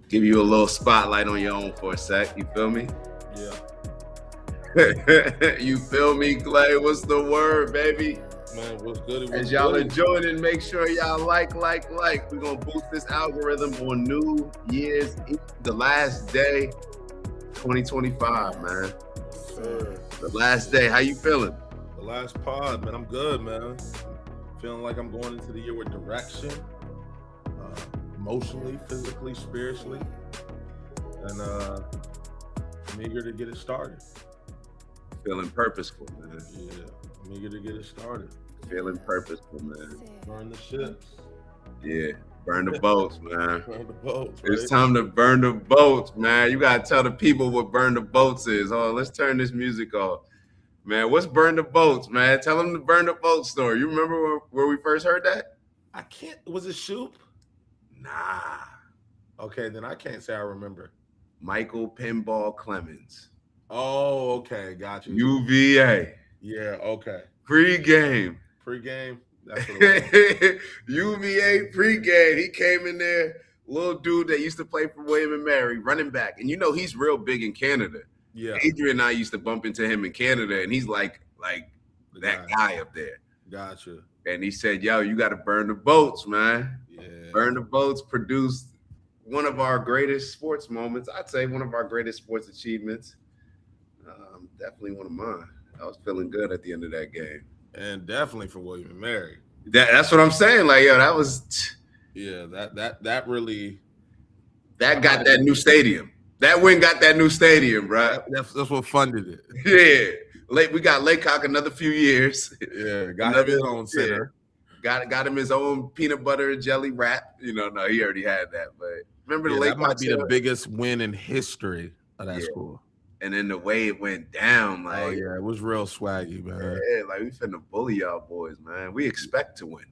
Give you a little spotlight on your own for a sec. You feel me? Yeah. You feel me, Clay? What's the word, baby? Man, what's good? As y'all are joining, make sure y'all like. We're gonna boost this algorithm on New Year's Eve, the last day, 2025, man. Sir. The last day. How you feeling? The last pod, man. I'm good, man. Feeling like I'm going into the year with direction, emotionally, physically, spiritually, and I'm eager to get it started. Feeling purposeful, man. Yeah, I'm eager to get it started. Feeling purposeful, man. Burn the ships. Yeah, burn the boats, man. Burn the boats. Right? It's time to burn the boats, man. You gotta tell the people what burn the boats is. Oh, let's turn this music off. Man, what's burn the boats, man? Tell them the burn the boat story. You remember where we first heard that? I can't. Was it Shoop? Nah. Okay, then I can't say I remember. Michael Pinball Clemens. Oh, okay, got you. UVA. Yeah, okay. Pre-game. Pre-game. That's what it was. UVA pre-game. He came in there, little dude that used to play for William and Mary, running back. And you know he's real big in Canada. Yeah. Adrian and I used to bump into him in Canada, and he's like that guy up there. Gotcha. And he said, yo, you got to burn the boats, man. Yeah. Burn the boats produced one of our greatest sports moments. I'd say one of our greatest sports achievements. Definitely one of mine. I was feeling good at the end of that game. And definitely for William and Mary. That's what I'm saying. Like, yo, that was... Yeah, that really... That got that new stadium. That win got that new stadium, bro. That's what funded it. Yeah. We got Laycock another few years. Yeah, got him his own center. Got him his own peanut butter and jelly wrap. You know, no, he already had that. But remember the Laycock that might be the biggest win in history of that school. And then the way it went down, like, oh yeah, it was real swaggy, man. Yeah, like we finna bully y'all boys, man. We expect to win.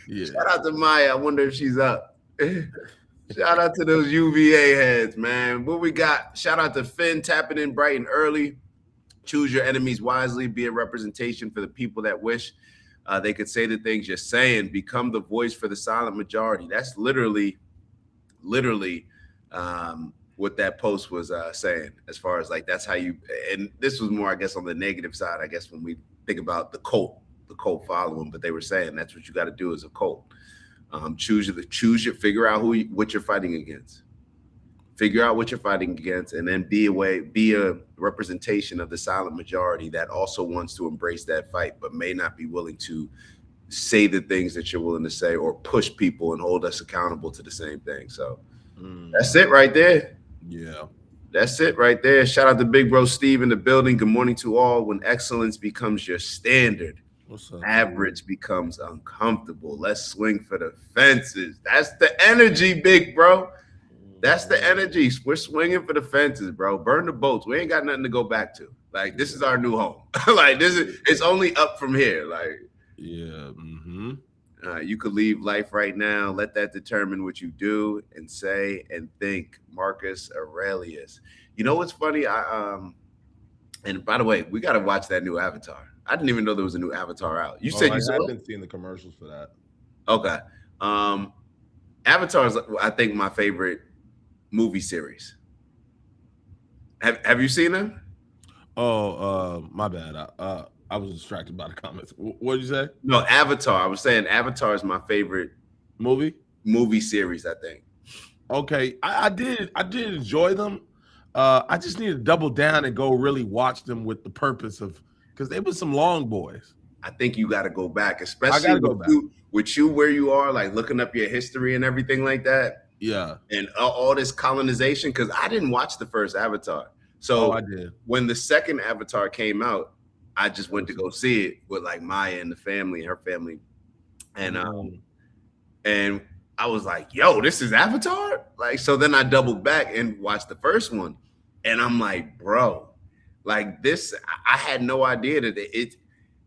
Yeah. Shout out to Maya. I wonder if she's up. Shout out to those UVA heads, man. What we got? Shout out to Finn tapping in bright and early. Choose your enemies wisely. Be a representation for the people that wish they could say the things you're saying. Become the voice for the silent majority. That's literally what that post was saying, as far as like, that's how you, and this was more, I guess, on the negative side, I guess, when we think about the cult following, but they were saying that's what you got to do as a cult. Figure out what you're fighting against. Figure out what you're fighting against, and then be a representation of the silent majority that also wants to embrace that fight, but may not be willing to say the things that you're willing to say, or push people and hold us accountable to the same thing. So that's it right there. Yeah. That's it right there. Shout out to Big Bro Steve in the building. Good morning to all. When excellence becomes your standard, what's up, average becomes uncomfortable. Let's swing for the fences. That's the energy, big bro. That's the energy. We're swinging for the fences, bro. Burn the boats. We ain't got nothing to go back to. Like, this is our new home. Like, it's only up from here. Like, yeah. Mm-hmm. You could leave life right now. Let that determine what you do and say and think. Marcus Aurelius. You know what's funny? And by the way, we got to watch that new Avatar. I didn't even know there was a new Avatar out. You said you saw it? I've been seeing the commercials for that. Okay. Avatar is, I think, my favorite movie series. Have you seen them? Oh, my bad. I was distracted by the comments. What did you say? No, Avatar. I was saying Avatar is my favorite movie series, I think. Okay. I did enjoy them. I just need to double down and go really watch them with the purpose of, because they were some long boys. I think you got to go back, especially with you where you are, like looking up your history and everything like that. Yeah. And all this colonization, because I didn't watch the first Avatar. So I did. When the second Avatar came out, I just went to go see it with like Maya and the family, her family. And and I was like, yo, this is Avatar? Like, so then I doubled back and watched the first one. And I'm like, bro, like this, I had no idea that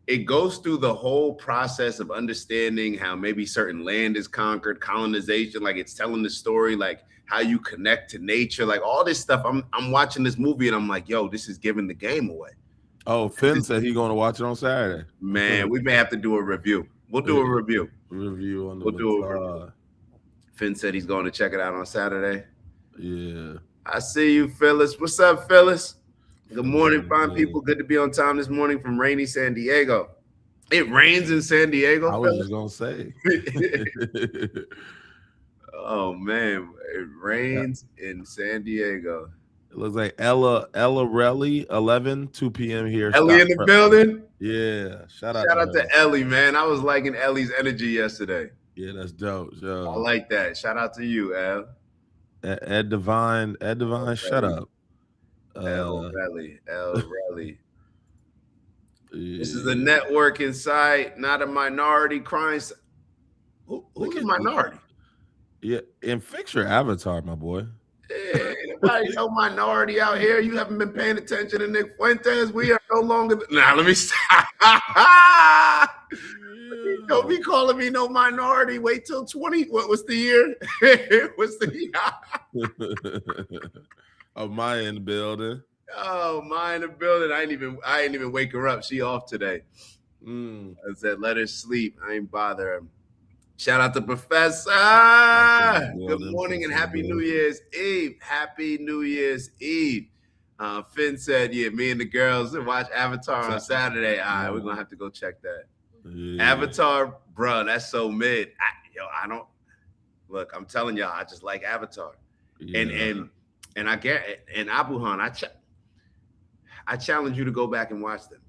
it goes through the whole process of understanding how maybe certain land is conquered, colonization, like it's telling the story, like how you connect to nature, like all this stuff. I'm watching this movie and I'm like, yo, this is giving the game away. Oh, Finn said he's going to watch it on Saturday. Man, we may have to do a review. We'll do a review. Review on the Finn said he's going to check it out on Saturday. Yeah. I see you, Phyllis. What's up, Phyllis? Good morning, fine Yeah. people. Good to be on time this morning from rainy San Diego. It rains in San Diego, I was just gonna say. Oh man, it rains in San Diego. It looks like Ella Relly, 2 p.m. here. Ellie in the building. Yeah. Shout out to Ellie, man. I was liking Ellie's energy yesterday. Yeah, that's dope. Yo. I like that. Shout out to you, El. Ed Divine, shut up. El Relly. Yeah. This is a networking site, not a minority crime. Who's a minority? Yeah, and fix your avatar, my boy. Yeah, anybody no minority out here? You haven't been paying attention to Nick Fuentes. We are no longer. Nah, let me stop. Don't be calling me no minority. Wait till 20. What's the year? What's the year? Oh, Maya in the building. Oh, Maya in the building. I ain't even wake her up. She off today. I said, let her sleep. I ain't bother her. Shout out to Professor. Good morning and Happy New Year's Eve. Happy New Year's Eve. Finn said, yeah, me and the girls watch Avatar on Saturday. All right, we're going to have to go check that. Yeah. Avatar, bro, that's so mid. I don't look. I'm telling y'all, I just like Avatar, and I get it. And Abuhan, I challenge you to go back and watch them.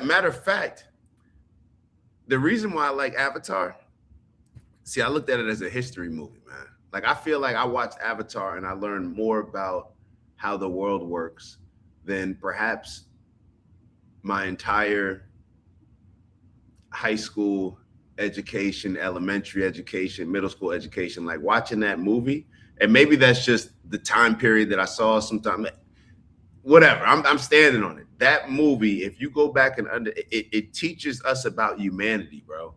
Matter of fact, the reason why I like Avatar, see, I looked at it as a history movie, man. Like I feel like I watched Avatar and I learned more about how the world works than perhaps my entire high school education, elementary education, middle school education. Like watching that movie, and maybe that's just the time period that I saw sometime. Whatever, I'm standing on it. That movie, if you go back and it teaches us about humanity, bro.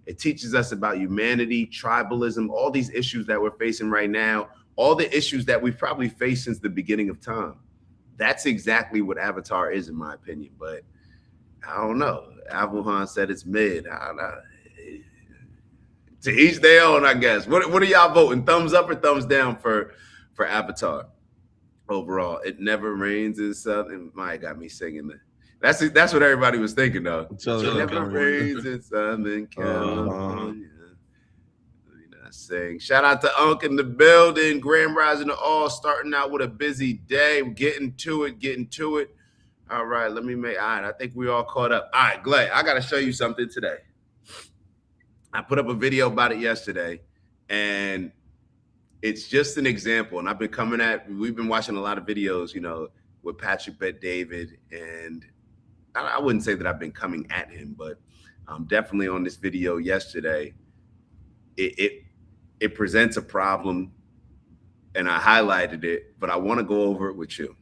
It teaches us about humanity, tribalism, all these issues that we're facing right now, all the issues that we've probably faced since the beginning of time. That's exactly what Avatar is, in my opinion. But I don't know. Abuhan said it's mid. I don't know. To each their own, I guess. What are y'all voting? Thumbs up or thumbs down for Avatar? Overall, it never rains in Southern. Maya got me singing that. That's what everybody was thinking, though. It never rains in Southern California. Sing. Shout out to Unk in the building. Grand Rising to all. Starting out with a busy day. Getting to it. All right, let me make. All right, I think we all caught up. All right, Glay, I got to show you something today. I put up a video about it yesterday, and it's just an example. And we've been watching a lot of videos, with Patrick Bet-David, and I wouldn't say that I've been coming at him, but definitely on this video yesterday, it presents a problem, and I highlighted it, but I want to go over it with you.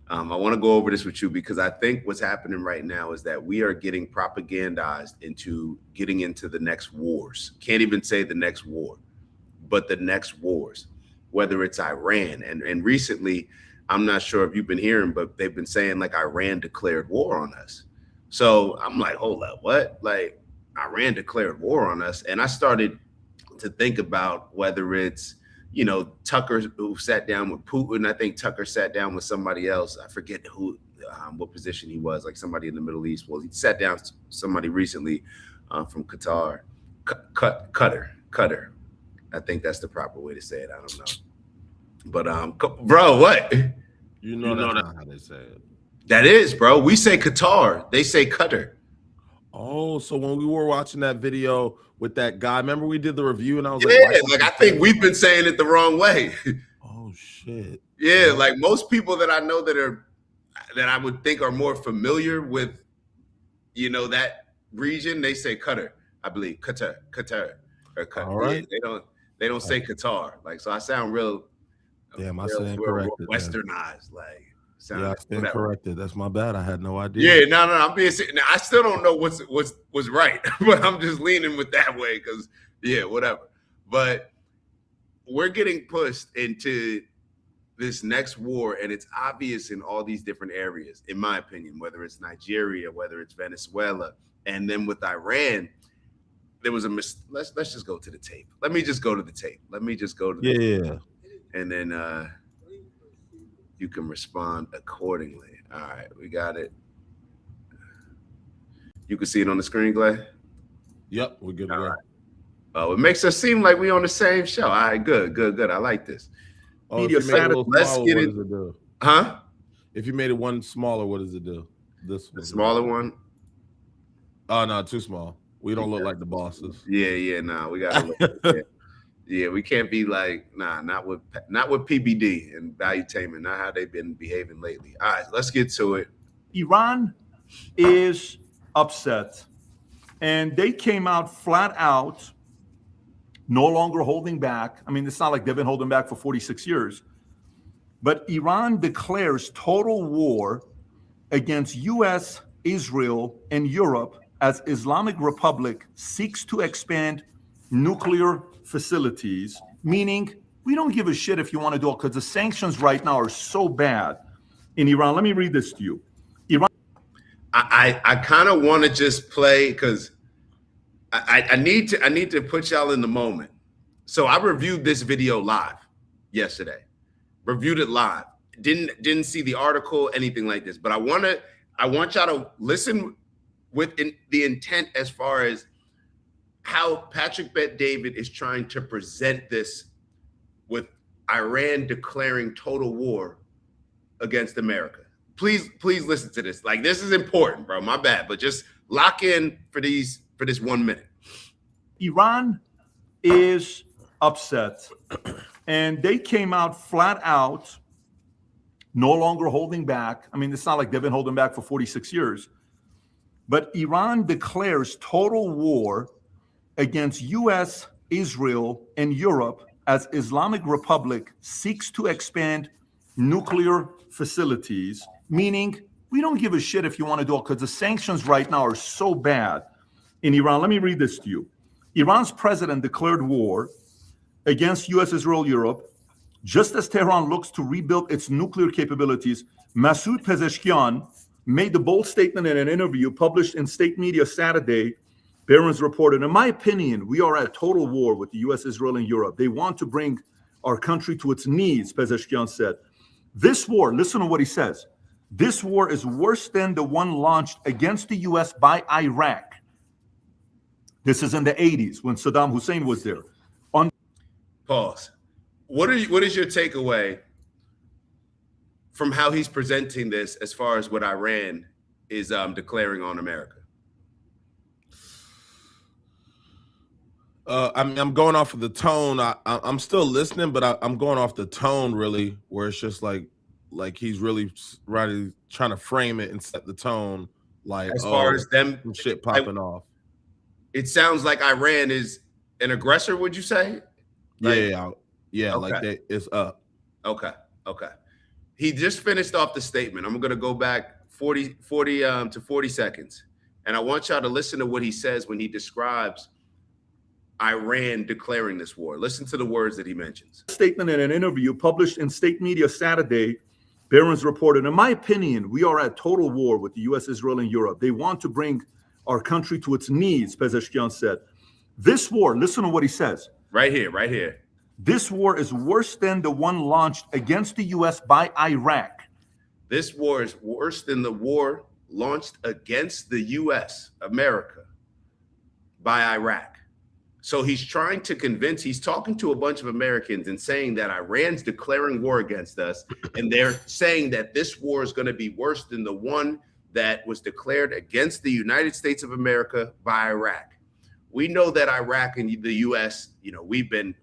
I want to go over this with you because I think what's happening right now is that we are getting propagandized into getting into the next wars. Can't even say the next war, but the next wars, whether it's Iran. And recently, I'm not sure if you've been hearing, but they've been saying like Iran declared war on us. So I'm like, hold up, what? Like Iran declared war on us. And I started to think about whether it's, Tucker who sat down with Putin. I think Tucker sat down with somebody else. I forget what position he was, like somebody in the Middle East. Well, he sat down with somebody recently from Qatar. Qatar. I think that's the proper way to say it. I don't know. But bro, what? You know that's not how they say it. That is, bro. We say Qatar. They say Qatar. Oh, so when we were watching that video with that guy, remember we did the review and I was like I think we've been saying it the wrong way. Oh shit. Yeah, like most people that I know that I would think are more familiar with, that region, they say Qatar. I believe Qatar or Qatar. All right. They don't say Qatar. Like, so I sound real. Damn, I stand corrected. Westernized, like. Yeah, I stand corrected. That's my bad. I had no idea. Yeah, no. I'm being. Now, I still don't know what's right, but I'm just leaning with that way because, whatever. But we're getting pushed into this next war, and it's obvious in all these different areas, in my opinion, whether it's Nigeria, whether it's Venezuela, and then with Iran, there was a let's just go to the tape. Let me just go to the tape. Let me just go to the Yeah. and then you can respond accordingly. All right, we got it. You can see it on the screen, Glay? Yep, we're good to go. Right. Oh, it makes us seem like we on the same show. All right, good. I like this. Oh, media status. Let's get it. What does it do? Huh? If you made it one smaller, what does it do? This the smaller one? Oh no, too small. We don't look like the bosses. Yeah, nah, we gotta look. Yeah, we can't be like, not with PBD and Valuetainment, not how they've been behaving lately. All right, let's get to it. Iran is upset, and they came out flat out, no longer holding back. I mean, it's not like they've been holding back for 46 years, but Iran declares total war against U.S., Israel, and Europe as Islamic Republic seeks to expand nuclear facilities, meaning we don't give a shit if you want to do it because the sanctions right now are so bad in Iran. Let me read this to you. Iran. I kind of want to just play because I need to put y'all in the moment. So I reviewed this video live yesterday. Reviewed it live. Didn't see the article, anything like this. But I want y'all to listen with the intent as far as how Patrick Bet-David is trying to present this with Iran declaring total war against America. Please listen to this. Like, this is important, bro. My bad, but just lock in for this 1 minute. Iran is upset, and they came out flat out, no longer holding back. I mean, it's not like they've been holding back for 46 years, but Iran declares total war against U.S., Israel, and Europe as Islamic Republic seeks to expand nuclear facilities, meaning we don't give a shit if you want to do it because the sanctions right now are so bad in Iran. Let me read this to you. Iran's president declared war against U.S., Israel, Europe, just as Tehran looks to rebuild its nuclear capabilities. Masoud Pezeshkian made the bold statement in an interview published in state media Saturday. Barron's reported, in my opinion, we are at total war with the U.S., Israel, and Europe. They want to bring our country to its knees, Pezeshkian said. This war, listen to what he says, this war is worse than the one launched against the U.S. by Iraq. This is in the 80s when Saddam Hussein was there. Pause. What is your takeaway from how he's presenting this as far as what Iran is declaring on America? I'm going off of the tone. I'm still listening, but I'm going off the tone really, where it's just like he's really trying to frame it and set the tone. Like, as far as them shit popping off, it sounds like Iran is an aggressor. Would you say? Yeah. Okay. Like it's up. Okay. He just finished off the statement. I'm going to go back 40 to 40 seconds, and I want y'all to listen to what he says when he describes Iran declaring this war. Listen to the words that he mentions. Statement in an interview published in state media Saturday, Barron's reported, in my opinion, we are at total war with the U.S., Israel, and Europe. They want to bring our country to its knees, Pezeshkian said. This war, listen to what he says. Right here. This war is worse than the one launched against the U.S. by Iraq. This war is worse than the war launched against the U.S., America, by Iraq. So he's trying to convince, he's talking to a bunch of Americans and saying that Iran's declaring war against us. And they're saying that this war is going to be worse than the one that was declared against the United States of America by Iraq. We know that Iraq and the U.S., we've been,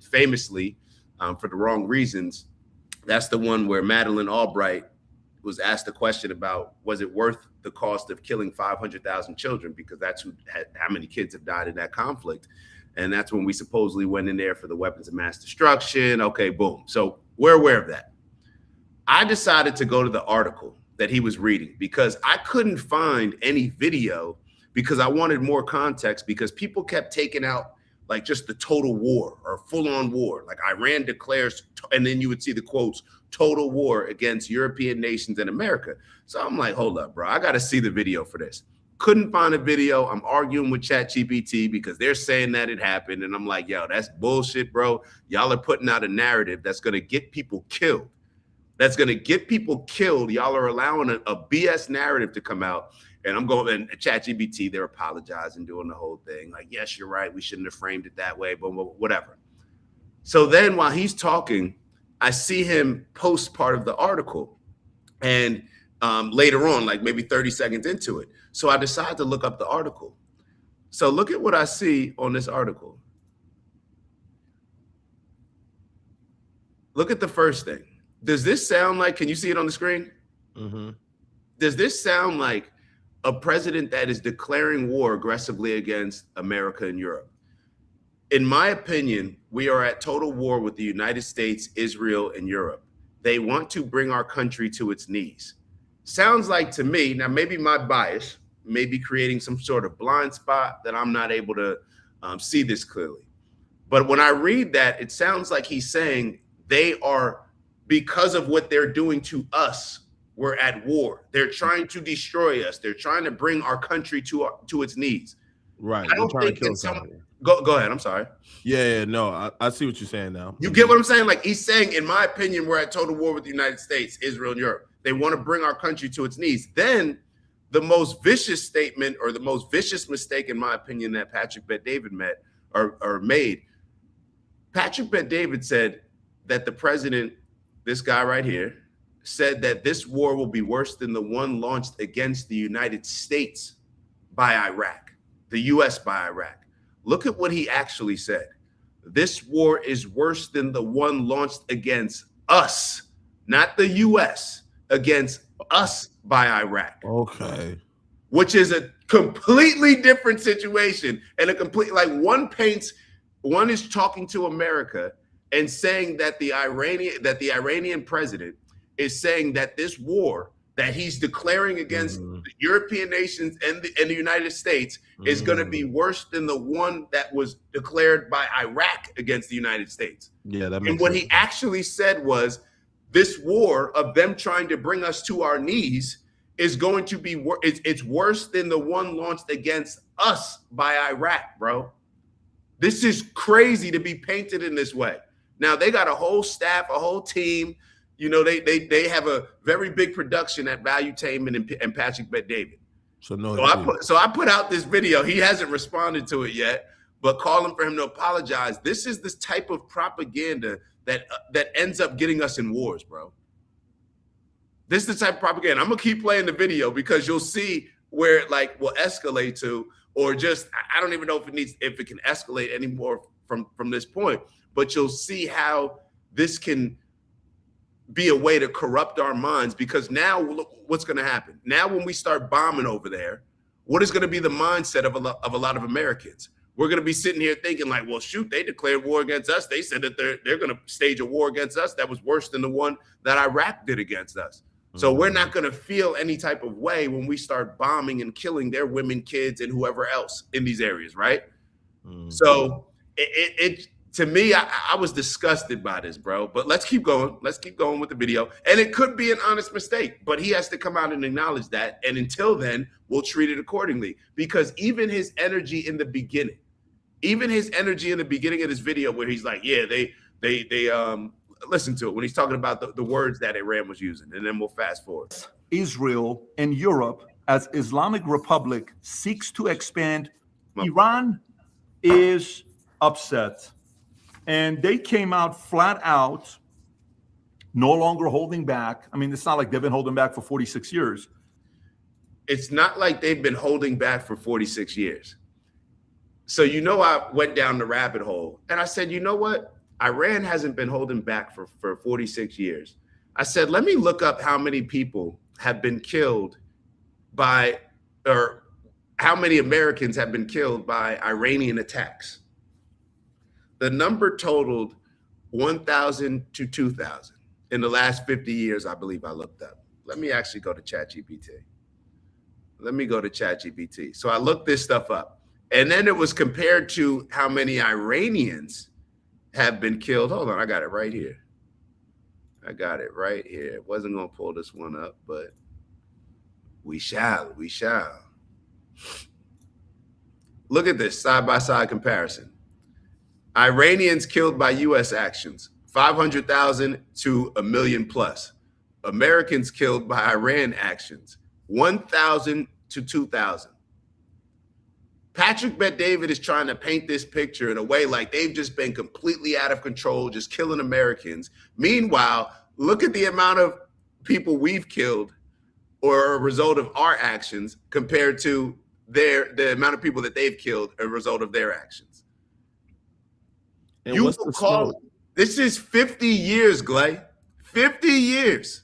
famously, for the wrong reasons, that's the one where Madeleine Albright was asked a question about, was it worth the cost of killing 500,000 children? Because that's how many kids have died in that conflict. And that's when we supposedly went in there for the weapons of mass destruction. Okay, boom. So we're aware of that. I decided to go to the article that he was reading because I couldn't find any video because I wanted more context, because people kept taking out like just the total war or full-on war, like Iran declares, and then you would see the quotes, total war against European nations and America. So I'm like, hold up, bro. I got to see the video for this. Couldn't find a video. I'm arguing with ChatGPT because they're saying that it happened. And I'm like, yo, that's bullshit, bro. Y'all are putting out a narrative that's going to get people killed. That's going to get people killed. Y'all are allowing a BS narrative to come out. And I'm going, and ChatGPT, they're apologizing, doing the whole thing. Like, yes, you're right. We shouldn't have framed it that way, but whatever. So then while he's talking, I see him post part of the article. And later on, like maybe 30 seconds into it. So I decided to look up the article. So look at what I see on this article. Look at the first thing. Does this sound like, can you see it on the screen? Mm-hmm. Does this sound like a president that is declaring war aggressively against America and Europe? In my opinion, we are at total war with the United States, Israel, and Europe. They want to bring our country to its knees. Sounds like to me, now maybe my bias may be creating some sort of blind spot that I'm not able to see this clearly. But when I read that, it sounds like he's saying they are, because of what they're doing to us, we're at war. They're trying to destroy us. They're trying to bring our country to its knees. Right. I don't think that go ahead. I'm sorry. Yeah, no, I see what you're saying now. You get what I'm saying? Like he's saying, in my opinion, we're at total war with the United States, Israel, and Europe. They want to bring our country to its knees. Then the most vicious statement, or the most vicious mistake, in my opinion, that Patrick Bet-David made. Patrick Bet-David said that the president, this guy right here, said that this war will be worse than the one launched against the United States by Iraq, the U.S. by Iraq. Look at what he actually said. This war is worse than the one launched against us, not the U.S., against us by Iraq. Okay. Which is a completely different situation, and a complete, like one is talking to America and saying that the Iranian president is saying that this war that he's declaring against the European nations and the United States is going to be worse than the one that was declared by Iraq against the United States. Yeah, that makes and what sense. he actually said was, this war of them trying to bring us to our knees is going to be it's worse than the one launched against us by Iraq, bro. This is crazy to be painted in this way. Now they got a whole staff, a whole team. You know, they have a very big production at Valuetainment and Patrick Bet-David. So I put out this video. He hasn't responded to it yet, but calling for him to apologize. This is this type of propaganda that ends up getting us in wars, bro. This is the type of propaganda. I'm gonna keep playing the video because you'll see where it like will escalate to, or just I don't even know if it can escalate anymore from this point. But you'll see how this can be a way to corrupt our minds, because now look what's going to happen. Now when we start bombing over there, what is going to be the mindset of a lot of Americans? We're going to be sitting here thinking like, well, shoot, they declared war against us. They said that they're going to stage a war against us that was worse than the one that Iraq did against us. So we're not going to feel any type of way when we start bombing and killing their women, kids, and whoever else in these areas, right? So it to me, I was disgusted by this, bro. But let's keep going. Let's keep going with the video. And it could be an honest mistake, but he has to come out and acknowledge that. And until then, we'll treat it accordingly. Because even his energy in the beginning, of this video where he's like, yeah, they listen to it when he's talking about the words that Iran was using. And then we'll fast forward. Israel and Europe as Islamic Republic seeks to expand. Iran is upset. And they came out flat out, no longer holding back. I mean, it's not like they've been holding back for 46 years. It's not like they've been holding back for 46 years. So, I went down the rabbit hole and I said, you know what? Iran hasn't been holding back for 46 years. I said, let me look up how many people have been killed or how many Americans have been killed by Iranian attacks. The number totaled 1,000 to 2,000 in the last 50 years, I believe I looked up. Let me actually go to ChatGPT. So I looked this stuff up. And then it was compared to how many Iranians have been killed. Hold on, I got it right here. It wasn't going to pull this one up, but we shall. Look at this side-by-side comparison. Iranians killed by U.S. actions, 500,000 to 1 million plus. Americans killed by Iran actions, 1,000 to 2,000. Patrick Bet-David is trying to paint this picture in a way like they've just been completely out of control, just killing Americans. Meanwhile, look at the amount of people we've killed or a result of our actions compared to the amount of people that they've killed as a result of their actions. And You what's will the call smoke? this is 50 years, Glay. 50 years.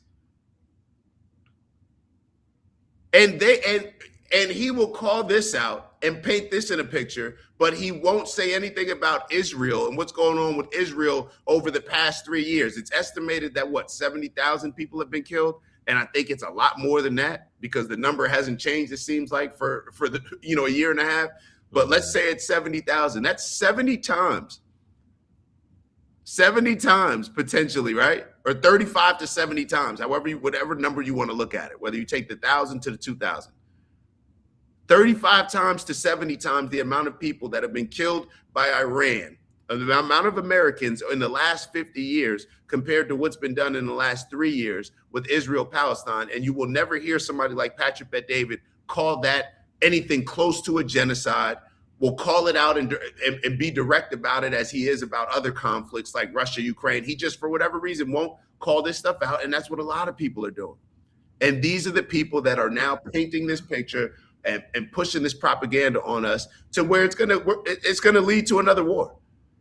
And he will call this out and paint this in a picture, but he won't say anything about Israel and what's going on with Israel over the past 3 years. It's estimated that 70,000 people have been killed, and I think it's a lot more than that because the number hasn't changed. It seems like for the a year and a half. But let's say it's 70,000. That's 70 times. 70 times potentially, right? Or 35 to 70 times, whatever number you want to look at it, whether you take the 1,000 to the 2,000. 35 times to 70 times the amount of people that have been killed by Iran, the amount of Americans in the last 50 years compared to what's been done in the last 3 years with Israel-Palestine. And you will never hear somebody like Patrick Bet-David call that anything close to a genocide. Will call it out and be direct about it as he is about other conflicts like Russia, Ukraine. He just, for whatever reason, won't call this stuff out. And that's what a lot of people are doing. And these are the people that are now painting this picture and pushing this propaganda on us to where it's gonna lead to another war.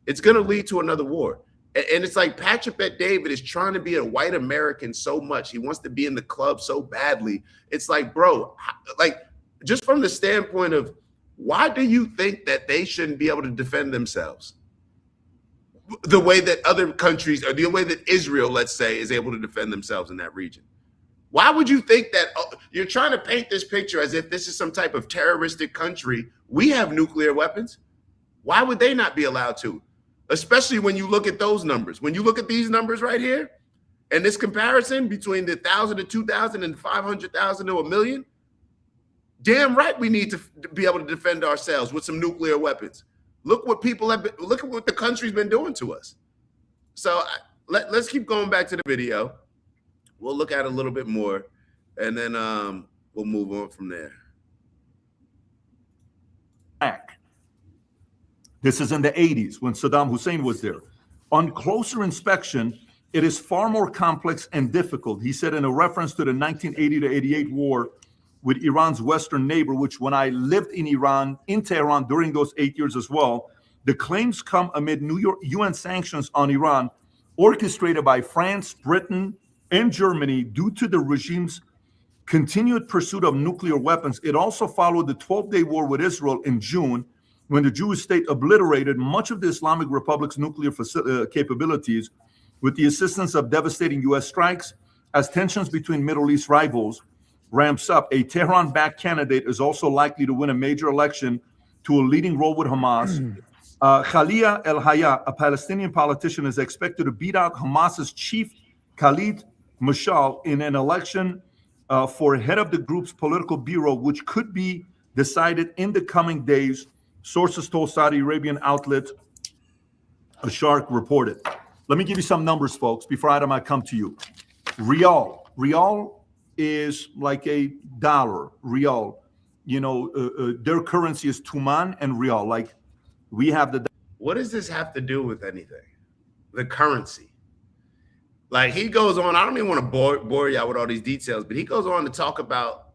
It's gonna lead to another war. And it's like Patrick Bet-David is trying to be a white American so much. He wants to be in the club so badly. It's like, bro, like just from the standpoint of why do you think that they shouldn't be able to defend themselves the way that other countries or the way that Israel, let's say, is able to defend themselves in that region? Why would you think that you're trying to paint this picture as if this is some type of terroristic country? We have nuclear weapons. Why would they not be allowed to? Especially when you look at those numbers. When you look at these numbers right here and this comparison between the 1,000 to 2,000 and 500,000 to 1 million, damn right we need to be able to defend ourselves with some nuclear weapons. Look what look at what the country's been doing to us. So let's keep going back to the video. We'll look at it a little bit more, and then we'll move on from there. This is in the 80s when Saddam Hussein was there. On closer inspection, it is far more complex and difficult. He said in a reference to the 1980 to 88 war with Iran's western neighbor, which when I lived in Tehran during those 8 years as well, the claims come amid UN sanctions on Iran, orchestrated by France, Britain, and Germany due to the regime's continued pursuit of nuclear weapons. It also followed the 12-day war with Israel in June, when the Jewish state obliterated much of the Islamic Republic's nuclear capabilities with the assistance of devastating U.S. strikes. As tensions between Middle East rivals ramps up, a Tehran-backed candidate is also likely to win a major election to a leading role with Hamas. Khalia El-Hayya, a Palestinian politician, is expected to beat out Hamas's chief Khalid Mashal in an election for head of the group's political bureau, which could be decided in the coming days, sources told Saudi Arabian outlet Asharq reported. Let me give you some numbers, folks, before Adam, I come to you. Rial is like a dollar. Rial, their currency is Tuman and Rial. Like we have the. What does this have to do with anything? The currency. Like he goes on, I don't even want to bore you out with all these details, but he goes on to talk about,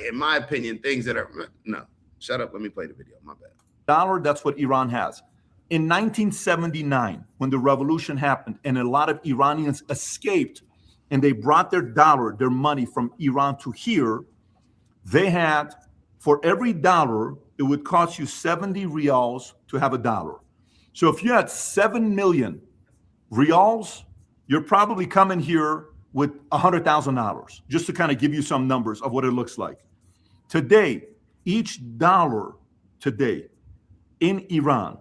in my opinion, things that are, no, shut up. Let me play the video. My bad. Dollar, that's what Iran has. In 1979, when the revolution happened and a lot of Iranians escaped and they brought their dollar, their money from Iran to here, they had, for every dollar, it would cost you 70 rials to have a dollar. So if you had 7 million rials, you're probably coming here with $100,000, just to kind of give you some numbers of what it looks like. Today, each dollar today in Iran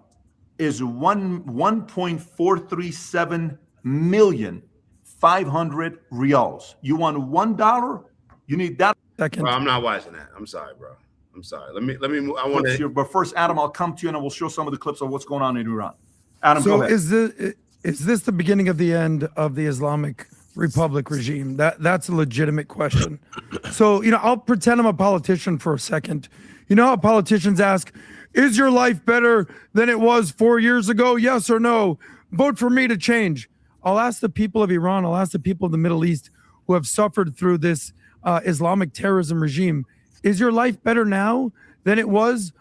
is 1.437 million 500 rials. You want $1? You need that. Bro, I'm not watching that. I'm sorry, bro. I'm sorry. Let me move. I want to. But first, Adam, I'll come to you and we'll show some of the clips of what's going on in Iran. Adam, so go ahead. Is this the beginning of the end of the Islamic Republic regime? That's a legitimate question. So, I'll pretend I'm a politician for a second. You know how politicians ask, is your life better than it was 4 years ago? Yes or no? Vote for me to change. I'll ask the people of Iran, I'll ask the people of the Middle East who have suffered through this Islamic terrorism regime. Is your life better now than it was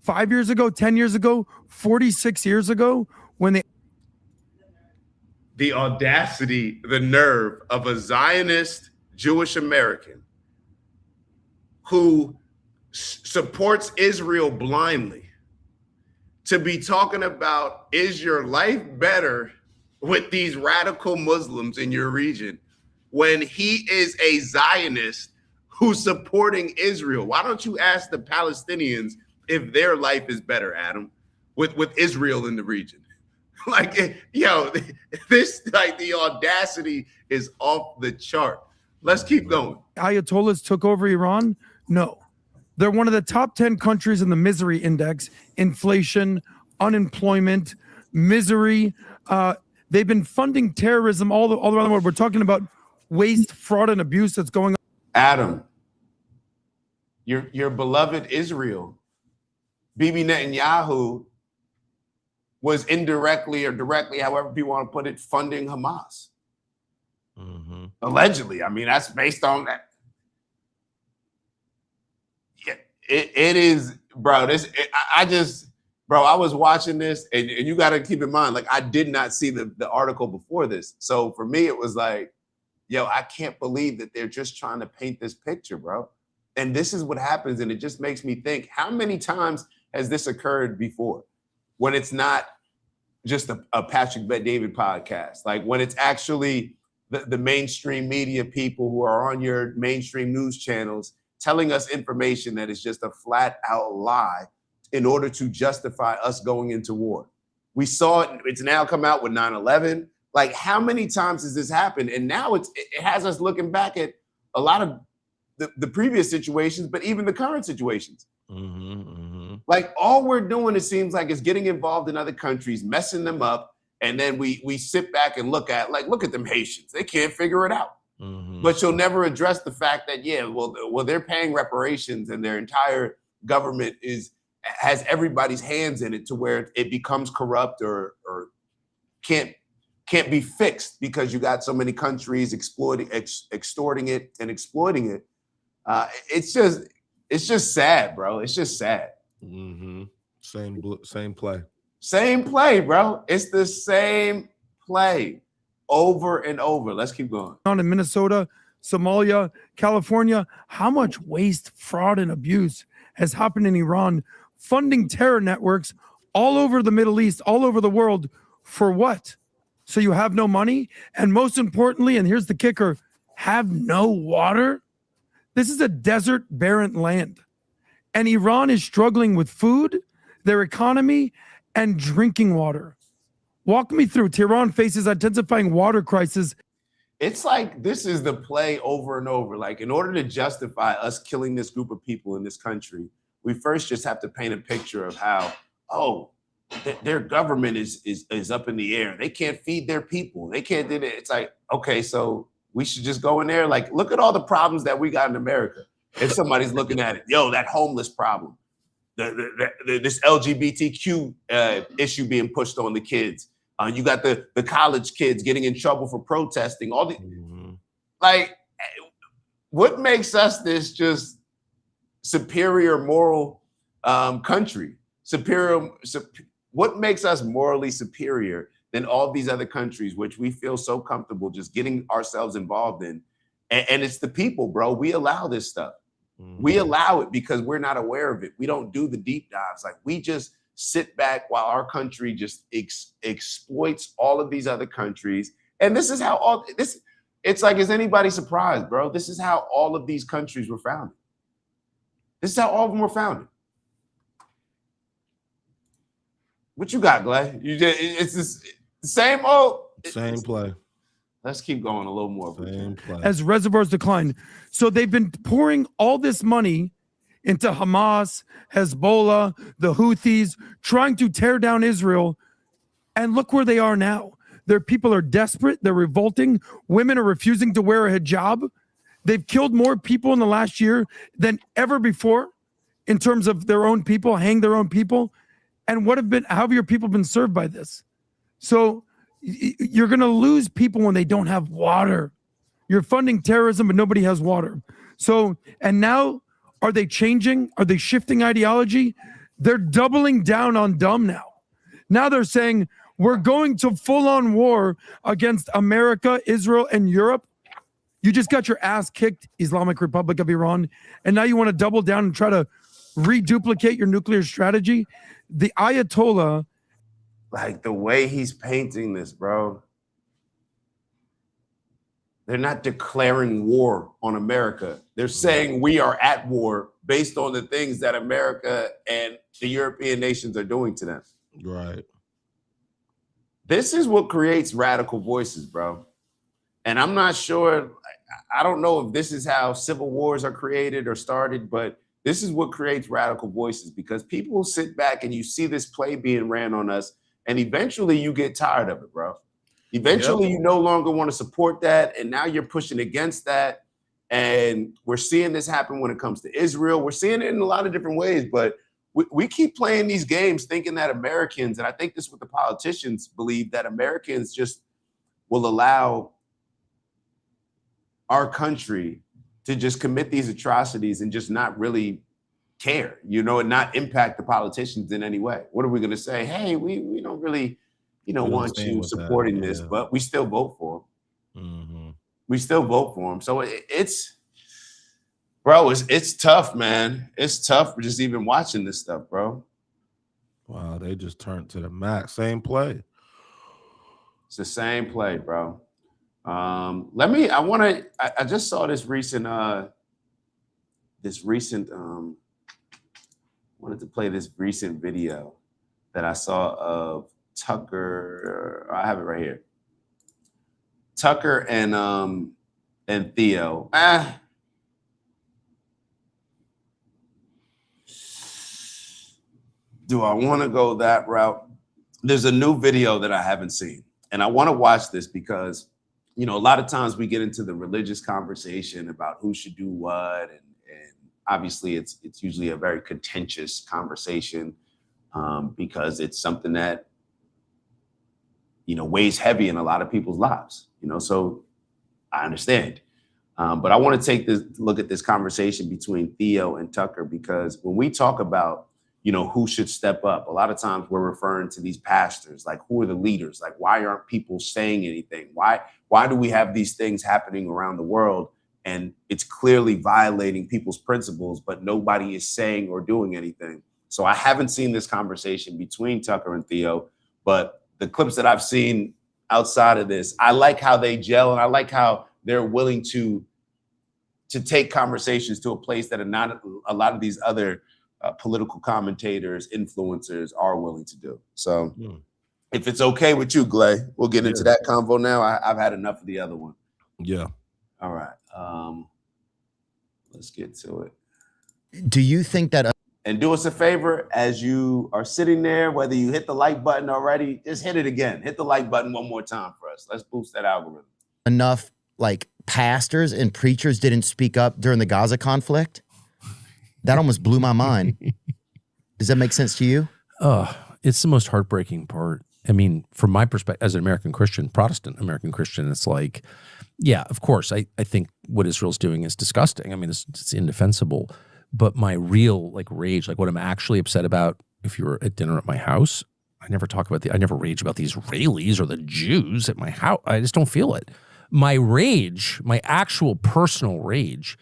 5 years ago, 10 years ago, 46 years ago when the audacity, the nerve of a Zionist Jewish American who supports Israel blindly to be talking about, is your life better with these radical Muslims in your region when he is a Zionist who's supporting Israel? Why don't you ask the Palestinians if their life is better, Adam, with Israel in the region? This, the audacity is off the chart. Let's keep going. Ayatollahs took over Iran? No. They're one of the top 10 countries in the misery index, inflation, unemployment, misery. They've been funding terrorism all around the world. We're talking about waste, fraud, and abuse that's going on. Adam, your beloved Israel, Bibi Netanyahu, was indirectly or directly, however people want to put it, funding Hamas. Mm-hmm. Allegedly. I mean, that's based on that. Yeah, it is, bro. I was watching this, and you got to keep in mind, I did not see the article before this. So for me, it was like, yo, I can't believe that they're just trying to paint this picture, bro. And this is what happens. And it just makes me think, how many times has this occurred before? When it's not just a Patrick Bet-David podcast, when it's actually the mainstream media people who are on your mainstream news channels telling us information that is just a flat out lie in order to justify us going into war. We saw it. It's now come out with 9/11. How many times has this happened? And now it has us looking back at a lot of the previous situations, but even the current situations. Mm-hmm, mm-hmm. All we're doing, it seems like, is getting involved in other countries, messing them up, and then we sit back and look at them Haitians. They can't figure it out. Mm-hmm. But you'll never address the fact that they're paying reparations, and their entire government has everybody's hands in it to where it becomes corrupt or can't be fixed because you got so many countries extorting it and exploiting it. It's just sad, bro. It's just sad. Mm-hmm. Same play. Same play, bro. It's the same play over and over. Let's keep going. In Minnesota, Somalia, California, how much waste, fraud, and abuse has happened in Iran, funding terror networks all over the Middle East, all over the world, for what? So you have no money? And most importantly, and here's the kicker, have no water? This is a desert, barren land. And Iran is struggling with food, their economy, and drinking water. Walk me through. Tehran faces intensifying water crisis. It's like this is the play over and over. In order to justify us killing this group of people in this country, we first just have to paint a picture of how, their government is up in the air. They can't feed their people. They can't do it. It's like, okay, so we should just go in there. Look at all the problems that we got in America. If somebody's looking at it, that homeless problem, this LGBTQ issue being pushed on the kids. You got the college kids getting in trouble for protesting. All the what makes us this just superior moral country? What makes us morally superior than all these other countries, which we feel so comfortable just getting ourselves involved in? And it's the people, bro. We allow this stuff. Mm-hmm. We allow it because we're not aware of it. We don't do the deep dives. We just sit back while our country just exploits all of these other countries. And this is how it's like, is anybody surprised, bro? This is how all of these countries were founded. This is how all of them were founded. What you got, Glad? It's this same play. Let's keep going a little more. As reservoirs decline. So they've been pouring all this money into Hamas, Hezbollah, the Houthis, trying to tear down Israel. And look where they are now. Their people are desperate. They're revolting. Women are refusing to wear a hijab. They've killed more people in the last year than ever before in terms of their own people, hang their own people. And how have your people been served by this? So you're going to lose people when they don't have water. You're funding terrorism, but nobody has water. So, and now are they changing? Are they shifting ideology? They're doubling down on dumb now. Now they're saying, we're going to full-on war against America, Israel, and Europe. You just got your ass kicked, Islamic Republic of Iran, and now you want to double down and try to reduplicate your nuclear strategy? The Ayatollah... Like, the way he's painting this, bro. They're not declaring war on America. They're saying we are at war based on the things that America and the European nations are doing to them. Right. This is what creates radical voices, bro. And I'm not sure, I don't know if this is how civil wars are created or started, but this is what creates radical voices, because people will sit back and you see this play being ran on us, and eventually you get tired of it, bro. Eventually you no longer want to support that, and now you're pushing against that. And we're seeing this happen when it comes to Israel. We're seeing it in a lot of different ways, but we keep playing these games thinking that Americans, and I think this is what the politicians believe, that Americans just will allow our country to just commit these atrocities and just not really care, and not impact the politicians in any way. What are we going to say? Hey, we don't really, want you supporting this, but we still vote for them. Mm-hmm. We still vote for them. So it's tough, man. It's tough for just even watching this stuff, bro. Wow, they just turned to the max. Same play. It's the same play, bro. I just saw this recent, wanted to play this recent video that I saw of Tucker. I have it right here. Tucker and Theo. Do I want to go that route? There's a new video that I haven't seen, and I want to watch this because, a lot of times we get into the religious conversation about who should do what, and obviously it's usually a very contentious conversation because it's something that weighs heavy in a lot of people's lives. So I understand, but I want to look at this conversation between Theo and Tucker, because when we talk about who should step up, a lot of times we're referring to these pastors, like, who are the leaders? Like, why aren't people saying anything? Why do we have these things happening around the world and it's clearly violating people's principles, but nobody is saying or doing anything? So I haven't seen this conversation between Tucker and Theo, but the clips that I've seen outside of this, I like how they gel, and I like how they're willing to take conversations to a place that not a lot of these other political commentators, influencers are willing to do. So if it's okay with you, Glay, we'll get into that convo now. I've had enough of the other one. Yeah. All right. Let's get to it. Do you think that... And do us a favor, as you are sitting there, whether you hit the like button already, just hit it again. Hit the like button one more time for us. Let's boost that algorithm. Enough pastors and preachers didn't speak up during the Gaza conflict? That almost blew my mind. Does that make sense to you? It's the most heartbreaking part. I mean, from my perspective, as an American Christian, Protestant American Christian, it's like, yeah, of course, I think what Israel's doing is disgusting. I mean, it's indefensible. But my real rage, what I'm actually upset about, if you were at dinner at my house, I never rage about the Israelis or the Jews at my house. I just don't feel it. My rage, my actual personal rage,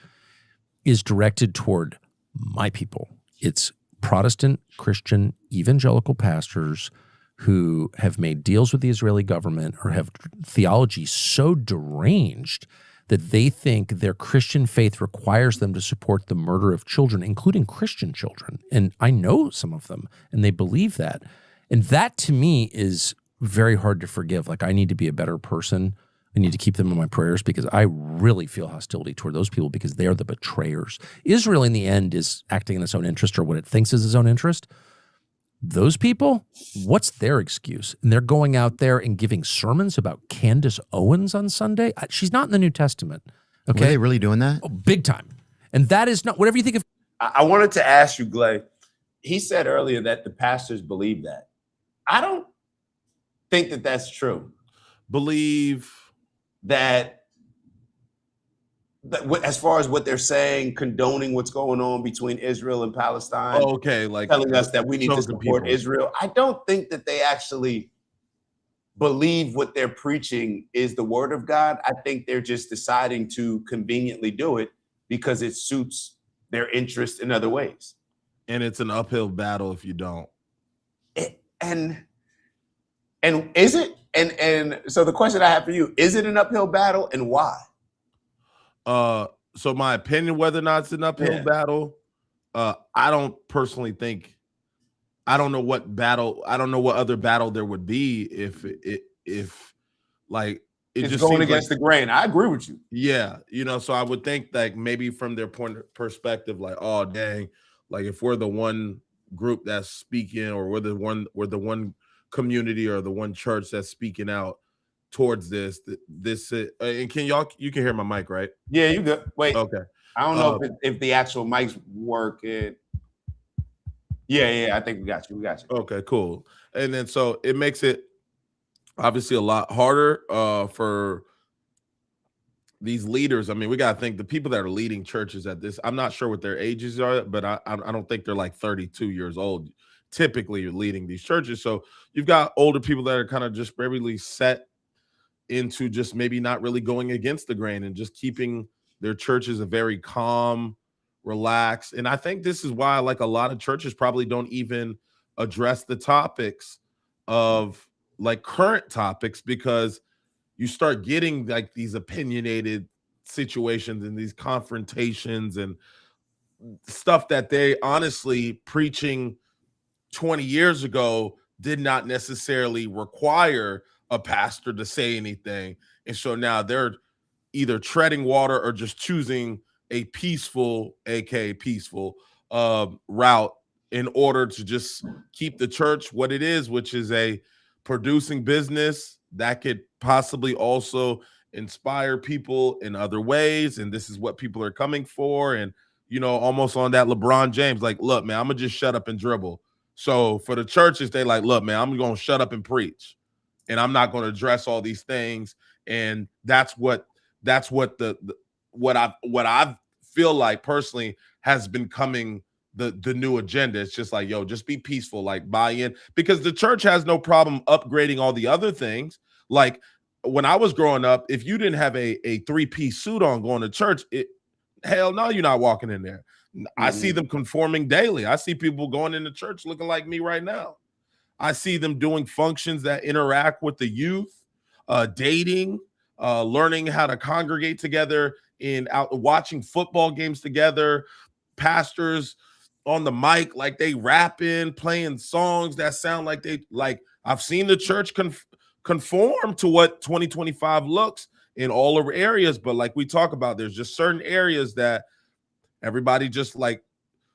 is directed toward my people. It's Protestant, Christian, evangelical pastors who have made deals with the Israeli government or have theology so deranged that they think their Christian faith requires them to support the murder of children, including Christian children. And I know some of them, and they believe that. And that, to me, is very hard to forgive. I need to be a better person. I need to keep them in my prayers because I really feel hostility toward those people because they are the betrayers. Israel, in the end, is acting in its own interest or what it thinks is its own interest. Those people, what's their excuse? And they're going out there and giving sermons about Candace Owens on Sunday. She's not in the New Testament. Okay, Were they really doing that? Oh, big time. And that is not whatever you think of. I wanted to ask you, Glay. He said earlier that the pastors believe that. I don't think that that's true. Believe That as far as what they're saying, condoning what's going on between Israel and Palestine, okay, like telling us that we need to chosen support people. Israel. I don't think that they actually believe what they're preaching is the word of God. I think they're just deciding to conveniently do it because it suits their interest in other ways. And it's an uphill battle if you don't. And is it? And so the question I have for you, is it an uphill battle and why? So my opinion whether or not it's an uphill battle, I don't personally think, I don't know what other battle there would be if like it It's just going seems against like, the grain. I agree with you. yeah, so I would think like maybe from their perspective, like, oh dang, like if we're the one group that's speaking, or we're the one community or the one church that's speaking out towards this and you can hear my mic, right? Yeah, you good. Wait, Okay. I don't know if the actual mics work. Yeah, I think we got you. Okay, cool. And then so it makes it obviously a lot harder for these leaders. I mean, we got to think the people that are leading churches at this, I'm not sure what their ages are, but I don't think they're like 32 years old typically leading these churches. So you've got older people that are kind of just really set into just maybe not really going against the grain and just keeping their churches a very calm, relaxed. And I think this is why like a lot of churches probably don't even address the topics of like current topics, because you start getting like these opinionated situations and these confrontations and stuff that they honestly preaching 20 years ago did not necessarily require a pastor to say anything. And so now they're either treading water or just choosing a peaceful, aka peaceful route in order to just keep the church what it is, which is a producing business that could possibly also inspire people in other ways. And this is what people are coming for. And, almost on that LeBron James, like, look, man, I'm going to just shut up and dribble. So for the churches, they like, look, man, I'm going to shut up and preach, and I'm not going to address all these things. And that's what I feel like personally has been coming the new agenda. It's just like, yo, just be peaceful, like buy in, because the church has no problem upgrading all the other things. Like when I was growing up, if you didn't have a 3-piece suit on going to church, hell no, you're not walking in there. I see them conforming daily. I see people going into church looking like me right now. I see them doing functions that interact with the youth, dating, learning how to congregate together, out watching football games together, pastors on the mic, like they rapping, playing songs that sound like I've seen the church conform to what 2025 looks in all of areas. But like we talk about, there's just certain areas that everybody just like,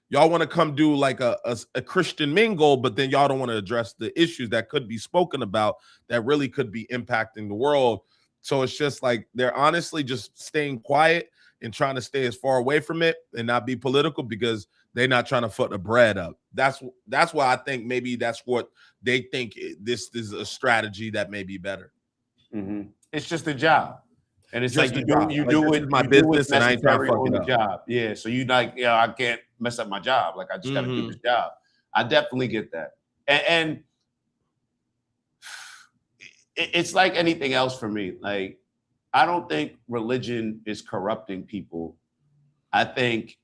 y'all want to come do like a Christian mingle, but then y'all don't want to address the issues that could be spoken about that really could be impacting the world. So it's just like they're honestly just staying quiet and trying to stay as far away from it and not be political because they're not trying to foot the bread up. That's why I think maybe that's what they think this is a strategy that may be better. Mm-hmm. It's just a job. And it's Just like a you do it my business and I ain't trying to fuck on it the up. job. Yeah. So you like, I can't mess up my job. Like I just gotta do this job. I definitely get that. And it's like anything else for me. Like, I don't think religion is corrupting people. I think,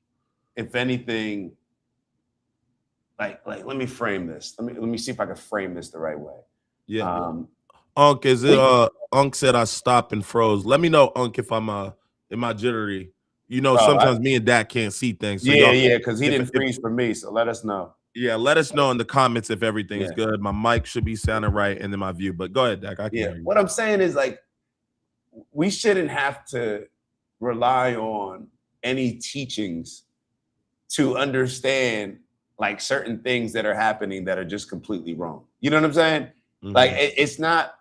if anything, like let me frame this. Let me see if I can frame this the right way. Yeah. Unc, is it Unc said I stopped and froze. Let me know, Unc, if I'm am I jittery. Sometimes me and Dak can't see things. So yeah, because he didn't freeze for me. So let us know. Yeah, let us know in the comments if everything is good. My mic should be sounding right, and then my view. But go ahead, Dak. I can hear you. What I'm saying is, like, we shouldn't have to rely on any teachings to understand like certain things that are happening that are just completely wrong. You know what I'm saying? Like it's not,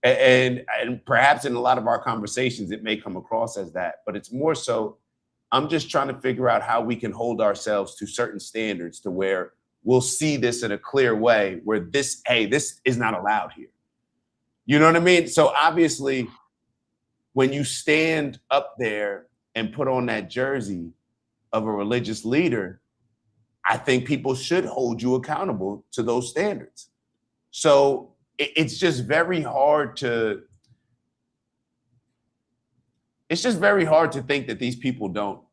and perhaps in a lot of our conversations, it may come across as that, but it's more so, I'm just trying to figure out how we can hold ourselves to certain standards to where we'll see this in a clear way where this is not allowed here. You know what I mean? So obviously, when you stand up there and put on that jersey of a religious leader, I think people should hold you accountable to those standards. So it's just very hard to think that these people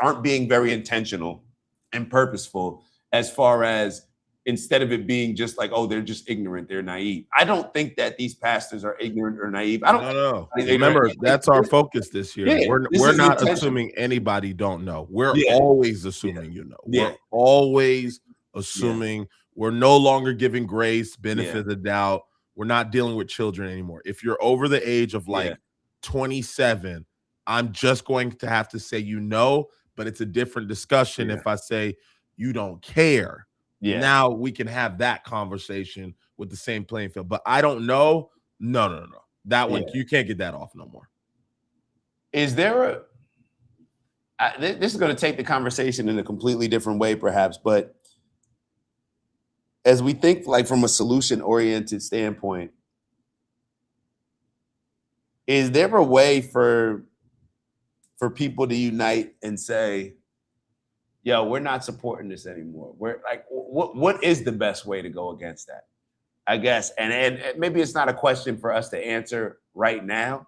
aren't being very intentional and purposeful as far as, instead of it being just like, oh, they're just ignorant, they're naive. I don't think that these pastors are ignorant or naive. I don't know. Remember, that's our focus this year. Yeah, we're not assuming anybody don't know. We're always assuming you know. We're always assuming. We're no longer giving grace, benefit of the doubt. We're not dealing with children anymore. If you're over the age of like 27, I'm just going to have to say you know, but it's a different discussion if I say you don't care. Now we can have that conversation with the same playing field. But I don't know. No. That one, you can't get that off no more. Is there this is going to take the conversation in a completely different way, perhaps, but as we think like from a solution-oriented standpoint, is there a way for people to unite and say, yo, we're not supporting this anymore? We're like, what is the best way to go against that? I guess, and maybe it's not a question for us to answer right now,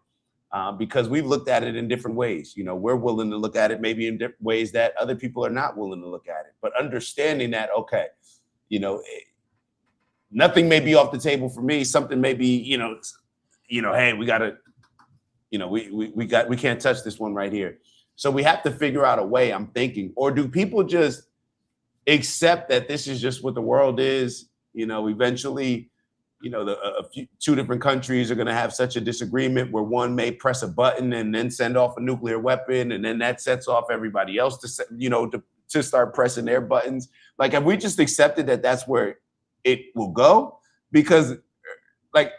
because we've looked at it in different ways. You know, we're willing to look at it maybe in different ways that other people are not willing to look at it. But understanding that, okay, you know, nothing may be off the table for me. Something may be, you know, hey, we gotta, you know, we can't touch this one right here. So we have to figure out a way, I'm thinking, or do people just accept that this is just what the world is? You know, eventually, you know, two different countries are going to have such a disagreement where one may press a button and then send off a nuclear weapon, and then that sets off everybody else to start pressing their buttons. Like, have we just accepted that that's where it will go? Because, like,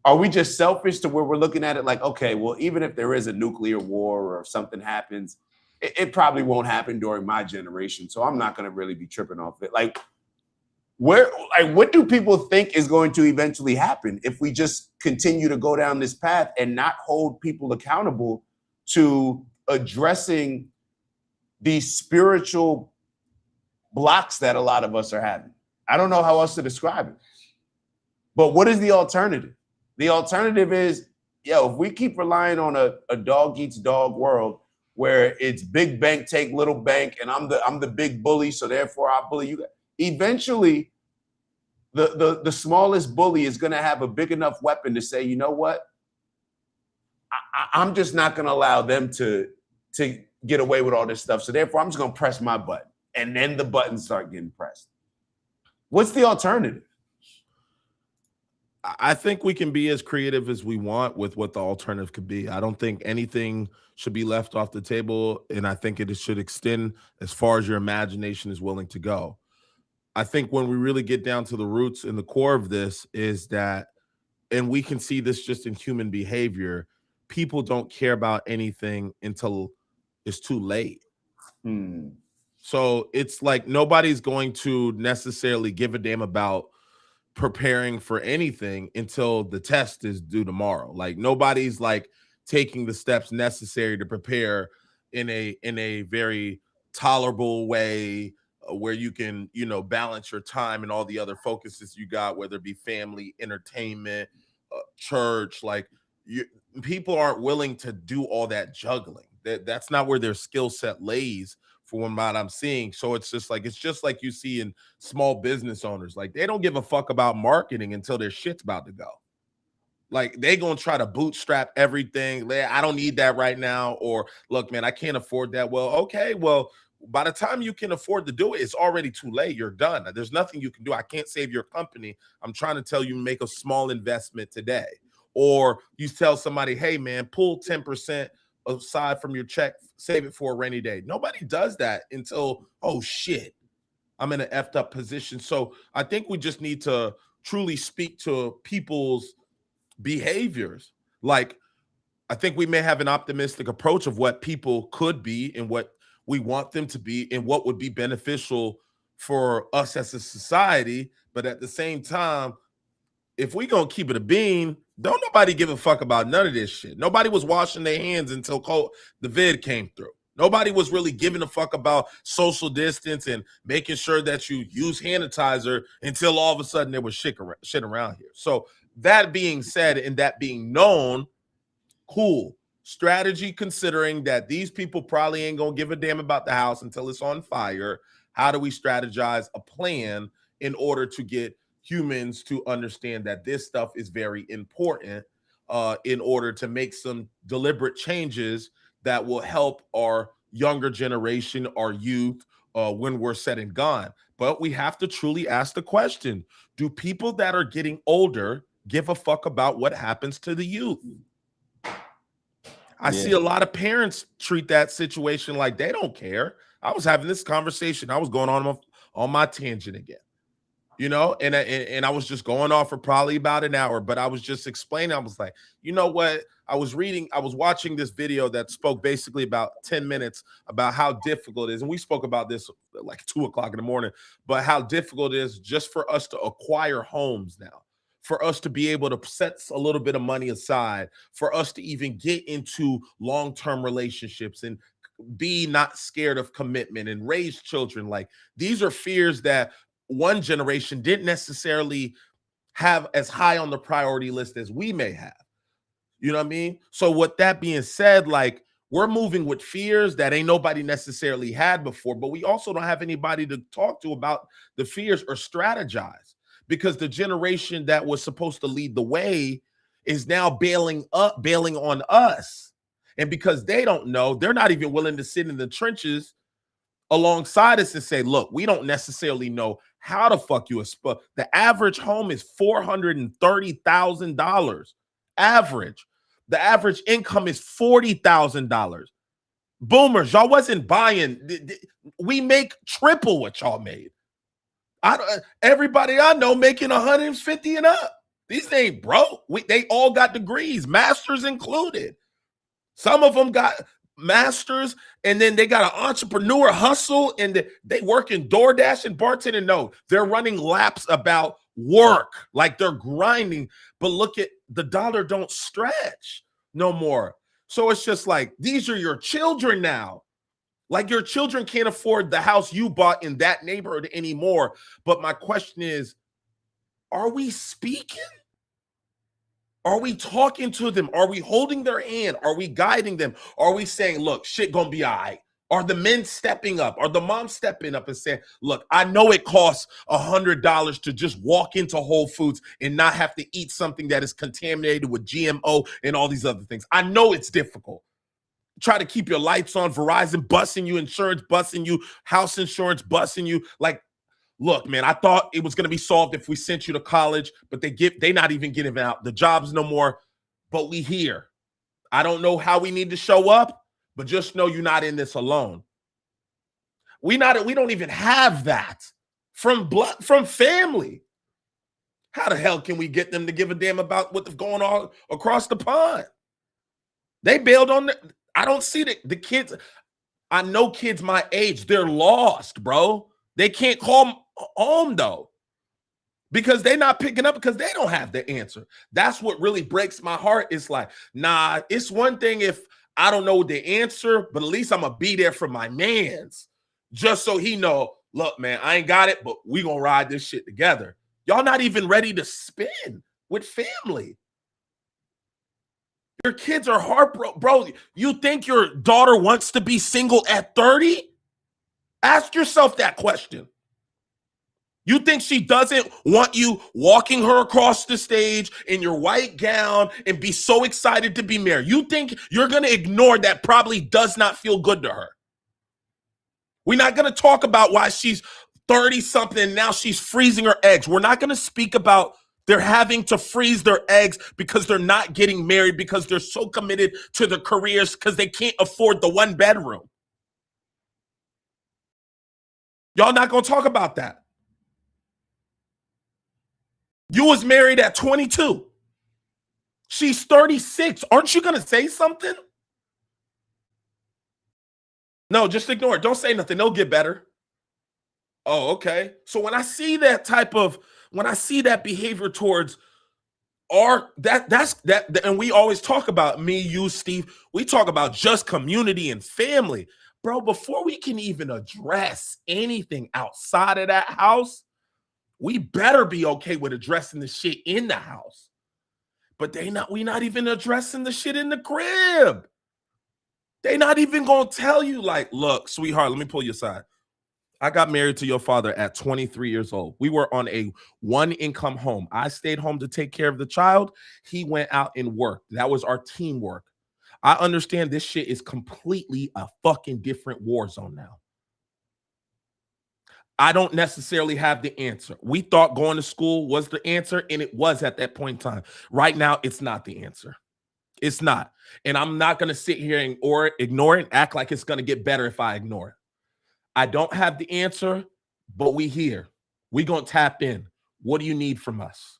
are we just selfish to where we're looking at it like, okay, well, even if there is a nuclear war or something happens, it probably won't happen during my generation, so I'm not going to really be tripping off it. Like, what do people think is going to eventually happen if we just continue to go down this path and not hold people accountable to addressing these spiritual blocks that a lot of us are having? I don't know how else to describe it. But what is the alternative? The alternative is, if we keep relying on a dog eats dog world where it's big bank take little bank, and I'm the big bully, so therefore I bully you. Eventually, the smallest bully is going to have a big enough weapon to say, you know what? I'm just not going to allow them to get away with all this stuff. So therefore, I'm just going to press my button, and then the buttons start getting pressed. What's the alternative? I think we can be as creative as we want with what the alternative could be. I don't think anything should be left off the table, and I think it should extend as far as your imagination is willing to go. I think when we really get down to the roots and the core of this is that, and we can see this just in human behavior, people don't care about anything until it's too late. So it's like nobody's going to necessarily give a damn about preparing for anything until the test is due tomorrow. Like, nobody's like taking the steps necessary to prepare in a very tolerable way where you can, balance your time and all the other focuses you got, whether it be family, entertainment, church. Like, people aren't willing to do all that juggling. That's not where their skill set lays, for what I'm seeing. So it's just like you see in small business owners. Like, they don't give a fuck about marketing until their shit's about to go. Like, they gonna try to bootstrap everything. I don't need that right now. Or, look, man, I can't afford that. Well, okay, well, by the time you can afford to do it, it's already too late. You're done. There's nothing you can do. I can't save your company. I'm trying to tell you, make a small investment today. or you tell somebody, hey man, pull 10% aside from your check, save it for a rainy day. Nobody does that until, oh shit, I'm in an effed up position. So I think we just need to truly speak to people's behaviors. Like, I think we may have an optimistic approach of what people could be and what we want them to be and what would be beneficial for us as a society. But at the same time, if we gonna keep it a bean, don't nobody give a fuck about none of this shit. Nobody was washing their hands until the vid came through. Nobody was really giving a fuck about social distance and making sure that you use hand sanitizer until all of a sudden there was shit around here. So that being said, and that being known, cool strategy, considering that these people probably ain't gonna give a damn about the house until it's on fire. How do we strategize a plan in order to get humans to understand that this stuff is very important in order to make some deliberate changes that will help our younger generation, our youth, when we're said and gone. But we have to truly ask the question, do people that are getting older give a fuck about what happens to the youth? I see a lot of parents treat that situation like they don't care. I was having this conversation. I was going on my tangent again, you know, and I was just going off for probably about an hour, but I was just explaining. I was like, you know what? I was watching this video that spoke basically about 10 minutes about how difficult it is. And we spoke about this at like 2 o'clock in the morning, but how difficult it is just for us to acquire homes now, for us to be able to set a little bit of money aside, for us to even get into long-term relationships and be not scared of commitment and raise children. Like, these are fears that one generation didn't necessarily have as high on the priority list as we may have. You know what I mean? So with that being said, like, we're moving with fears that ain't nobody necessarily had before, but we also don't have anybody to talk to about the fears or strategize, because the generation that was supposed to lead the way is now bailing on us. And because they don't know, they're not even willing to sit in the trenches alongside us and say, look, we don't necessarily know how to fuck you. The average home is $430,000. Average. The average income is $40,000. Boomers, y'all wasn't buying. We make triple what y'all made. Everybody I know making 150 and up. These ain't broke. They all got degrees, masters included. Some of them got masters, and then they got an entrepreneur hustle, and they work in DoorDash and bartending. No, they're running laps about work, like they're grinding. But look at the dollar don't stretch no more. So it's just like, these are your children now. Like, your children can't afford the house you bought in that neighborhood anymore. But my question is, are we speaking? Are we talking to them? Are we holding their hand? Are we guiding them? Are we saying, look, shit gonna be all right? Are the men stepping up? Are the moms stepping up and saying, look, I know it costs $100 to just walk into Whole Foods and not have to eat something that is contaminated with GMO and all these other things. I know it's difficult. Try to keep your lights on, Verizon busing you, insurance busing you, house insurance busing you. Like, look, man, I thought it was going to be solved if we sent you to college, but they not even getting out the jobs no more. But we here. I don't know how we need to show up, but just know you're not in this alone. We don't even have that from family. How the hell can we get them to give a damn about what's going on across the pond? They bailed on I don't see the kids. I know kids my age, they're lost, bro. They can't call home though, because they're not picking up, because they don't have the answer. That's what really breaks my heart. It's like, nah, it's one thing if I don't know the answer, but at least I'm gonna be there for my mans, just so he know, look, man, I ain't got it, but we gonna ride this shit together. Y'all not even ready to spend with family. Your kids are heartbroken. Bro, you think your daughter wants to be single at 30? Ask yourself that question. You think she doesn't want you walking her across the stage in your white gown and be so excited to be married? You think you're going to ignore that probably does not feel good to her? We're not going to talk about why she's 30-something and now she's freezing her eggs. We're not going to speak about They're having to freeze their eggs because they're not getting married because they're so committed to their careers because they can't afford the 1 bedroom. Y'all not going to talk about that. You was married at 22. She's 36. Aren't you going to say something? No, just ignore it. Don't say nothing. They'll get better. Oh, okay. So when I see that behavior towards that's and we always talk about me, you, Steve, we talk about just community and family. Bro, before we can even address anything outside of that house, we better be okay with addressing the shit in the house. But we not even addressing the shit in the crib. They not even gonna tell you, like, look, sweetheart, let me pull you aside. I got married to your father at 23 years old. We were on a 1-income home. I stayed home to take care of the child. He went out and worked. That was our teamwork. I understand this shit is completely a fucking different war zone now. I don't necessarily have the answer. We thought going to school was the answer, and it was at that point in time. Right now, it's not the answer. It's not. And I'm not going to sit here and ignore it and act like it's going to get better if I ignore it. I don't have the answer, but we here. We going to tap in. What do you need from us?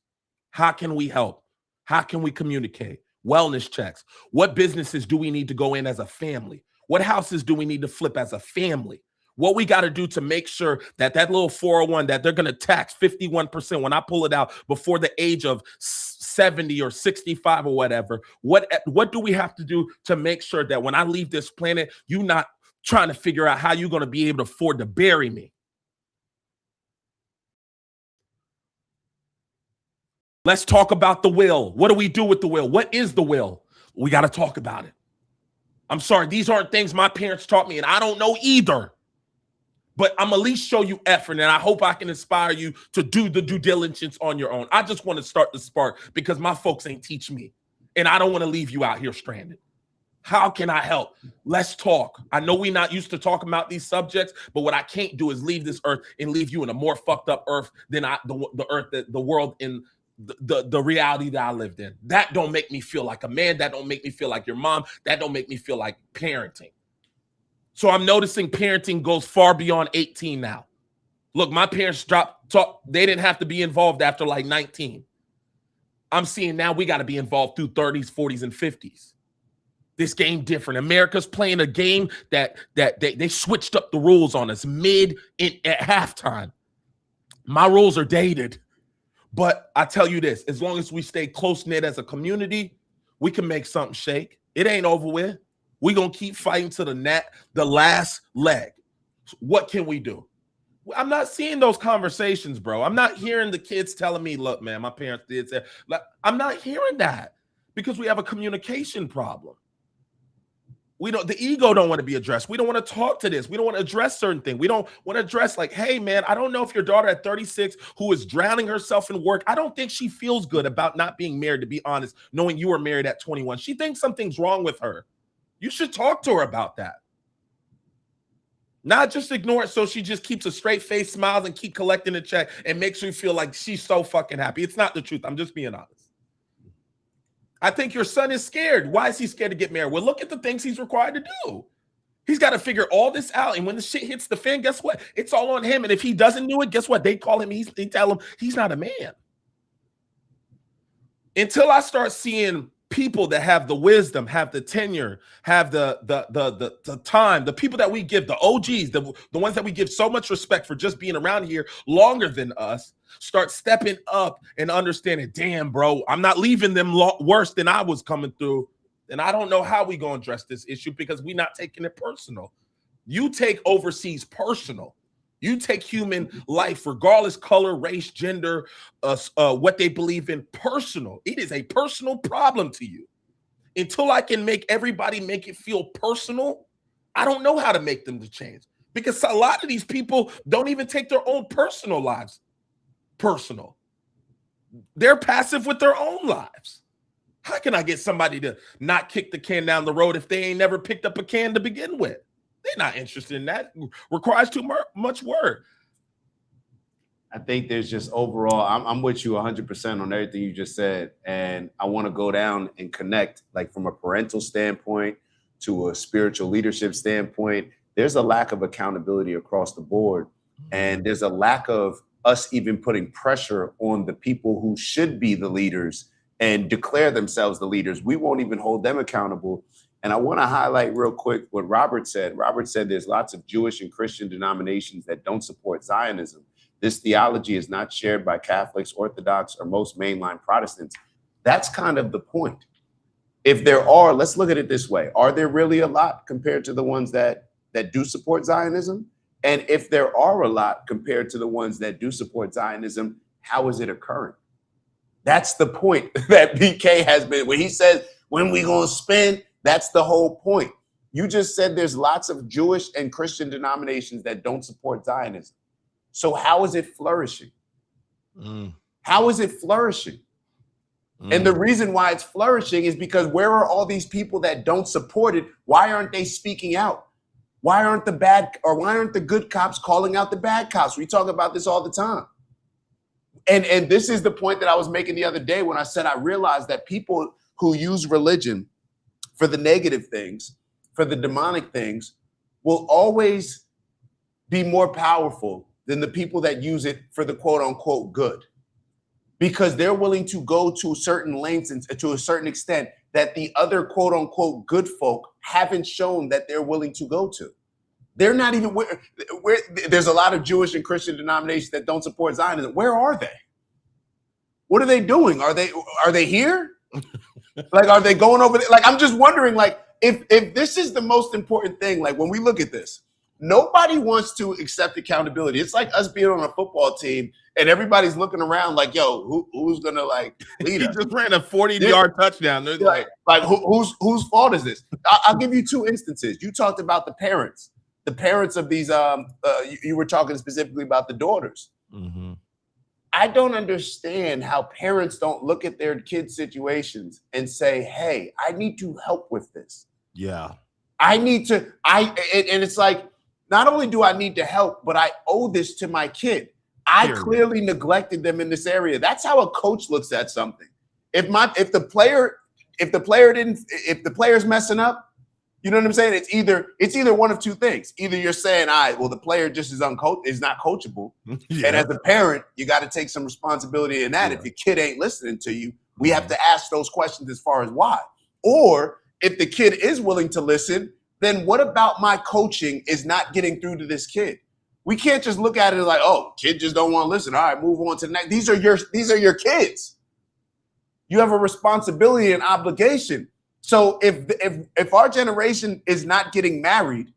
How can we help? How can we communicate? Wellness checks. What businesses do we need to go in as a family? What houses do we need to flip as a family? What we got to do to make sure that little 401 that they're going to tax 51% when I pull it out before the age of 70 or 65 or whatever. What do we have to do to make sure that when I leave this planet, you not trying to figure out how you're going to be able to afford to bury me? Let's talk about the will. What do we do with the will? What is the will? We got to talk about it. I'm sorry, these aren't things my parents taught me, and I don't know either. But I'm at least show you effort, and I hope I can inspire you to do the due diligence on your own. I just want to start the spark because my folks ain't teach me, and I don't want to leave you out here stranded. How can I help? Let's talk. I know we're not used to talking about these subjects, but what I can't do is leave this earth and leave you in a more fucked up earth than the earth, the world, in the reality that I lived in. That don't make me feel like a man. That don't make me feel like your mom. That don't make me feel like parenting. So I'm noticing parenting goes far beyond 18 now. Look, my parents they didn't have to be involved after like 19. I'm seeing now we got to be involved through 30s, 40s, and 50s. This game different. America's playing a game that they switched up the rules on us at halftime. My rules are dated. But I tell you this, as long as we stay close-knit as a community, we can make something shake. It ain't over with. We're going to keep fighting to the last leg. What can we do? I'm not seeing those conversations, bro. I'm not hearing the kids telling me, look, man, my parents did say. I'm not hearing that because we have a communication problem. The ego don't want to be addressed. We don't want to talk to this. We don't want to address certain things. We don't want to address like, hey, man, I don't know if your daughter at 36 who is drowning herself in work, I don't think she feels good about not being married, to be honest, knowing you were married at 21. She thinks something's wrong with her. You should talk to her about that. Not just ignore it so she just keeps a straight face, smiles, and keep collecting the check and makes you feel like she's so fucking happy. It's not the truth. I'm just being honest. I think your son is scared. Why is he scared to get married? Well, look at the things he's required to do. He's got to figure all this out. And when the shit hits the fan, guess what? It's all on him. And if he doesn't do it, guess what? They call him, they tell him he's not a man. Until I start seeing people that have the wisdom, have the tenure, have the time, the people that we give, the OGs, the ones that we give so much respect for just being around here longer than us, start stepping up and understanding, damn, bro, I'm not leaving them worse than I was coming through. And I don't know how we going to address this issue because we're not taking it personal. You take overseas personal. You take human life, regardless color, race, gender, what they believe in, personal. It is a personal problem to you. Until I can make everybody make it feel personal, I don't know how to make them to change. Because a lot of these people don't even take their own personal lives personal. They're passive with their own lives. How can I get somebody to not kick the can down the road if they ain't never picked up a can to begin with? They're not interested in that. Requires too much work. I think there's just overall, I'm with you 100% on everything you just said. And I want to go down and connect, like from a parental standpoint to a spiritual leadership standpoint. There's a lack of accountability across the board. And there's a lack of us even putting pressure on the people who should be the leaders and declare themselves the leaders. We won't even hold them accountable. And I want to highlight real quick what Robert said. Robert said there's lots of Jewish and Christian denominations that don't support Zionism. This theology is not shared by Catholics, Orthodox, or most mainline Protestants. That's kind of the point. If there are, let's look at it this way. Are there really a lot compared to the ones that do support Zionism? And if there are a lot compared to the ones that do support Zionism, how is it occurring? That's the point that BK has been, when he says, when we gonna spend, that's the whole point. You just said there's lots of Jewish and Christian denominations that don't support Zionism. So how is it flourishing? How is it flourishing? And the reason why it's flourishing is because where are all these people that don't support it? Why aren't they speaking out? Why aren't the good cops calling out the bad cops? We talk about this all the time. And this is the point that I was making the other day when I said I realized that people who use religion for the negative things, for the demonic things, will always be more powerful than the people that use it for the quote unquote good, because they're willing to go to certain lengths and to a certain extent that the other quote unquote good folk haven't shown that they're willing to go to. They're not even where there's a lot of Jewish and Christian denominations that don't support Zionism. Where are they? What are they doing? Are they here? Like, are they going over there? Like, I'm just wondering, like, if this is the most important thing, like when we look at this, nobody wants to accept accountability. It's like us being on a football team and everybody's looking around like, yo, who's gonna like lead us? He just ran a 40-yard touchdown. They're like whose fault is this? I'll give you two instances. You talked about the parents of these. You were talking specifically about the daughters. Mm-hmm. I don't understand how parents don't look at their kids' situations and say, hey, I need to help with this. Yeah. And it's like, not only do I need to help, but I owe this to my kid. I clearly neglected them in this area. That's how a coach looks at something. If the player's messing up, you know what I'm saying? It's either one of two things. Either you're saying, all right, well, the player just is not coachable. Yeah. And as a parent, you got to take some responsibility in that. Yeah. If your kid ain't listening to you, we have to ask those questions as far as why. Or if the kid is willing to listen, then what about my coaching is not getting through to this kid? We can't just look at it like, oh, kid just don't want to listen. All right, move on to the next. These are your kids. You have a responsibility and obligation. So if our generation is not getting married,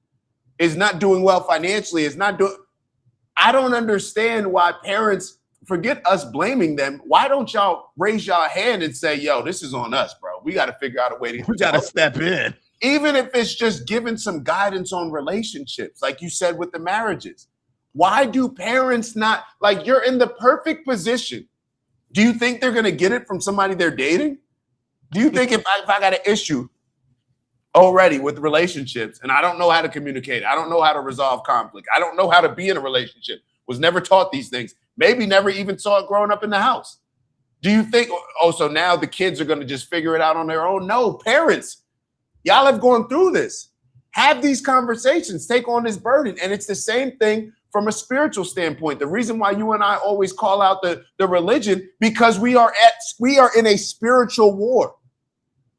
is not doing well financially, I don't understand why parents, forget us blaming them. Why don't y'all raise y'all hand and say, yo, this is on us, bro. We got to figure out a way to step in. Even if it's just giving some guidance on relationships, like you said with the marriages. Why do parents not, like, you're in the perfect position. Do you think they're going to get it from somebody they're dating? Do you think if I got an issue already with relationships and I don't know how to communicate, I don't know how to resolve conflict, I don't know how to be in a relationship, was never taught these things, maybe never even saw it growing up in the house. Do you think, so now the kids are going to just figure it out on their own? No, parents, y'all have gone through this. Have these conversations, take on this burden. And it's the same thing from a spiritual standpoint. The reason why you and I always call out the religion, because we are in a spiritual war.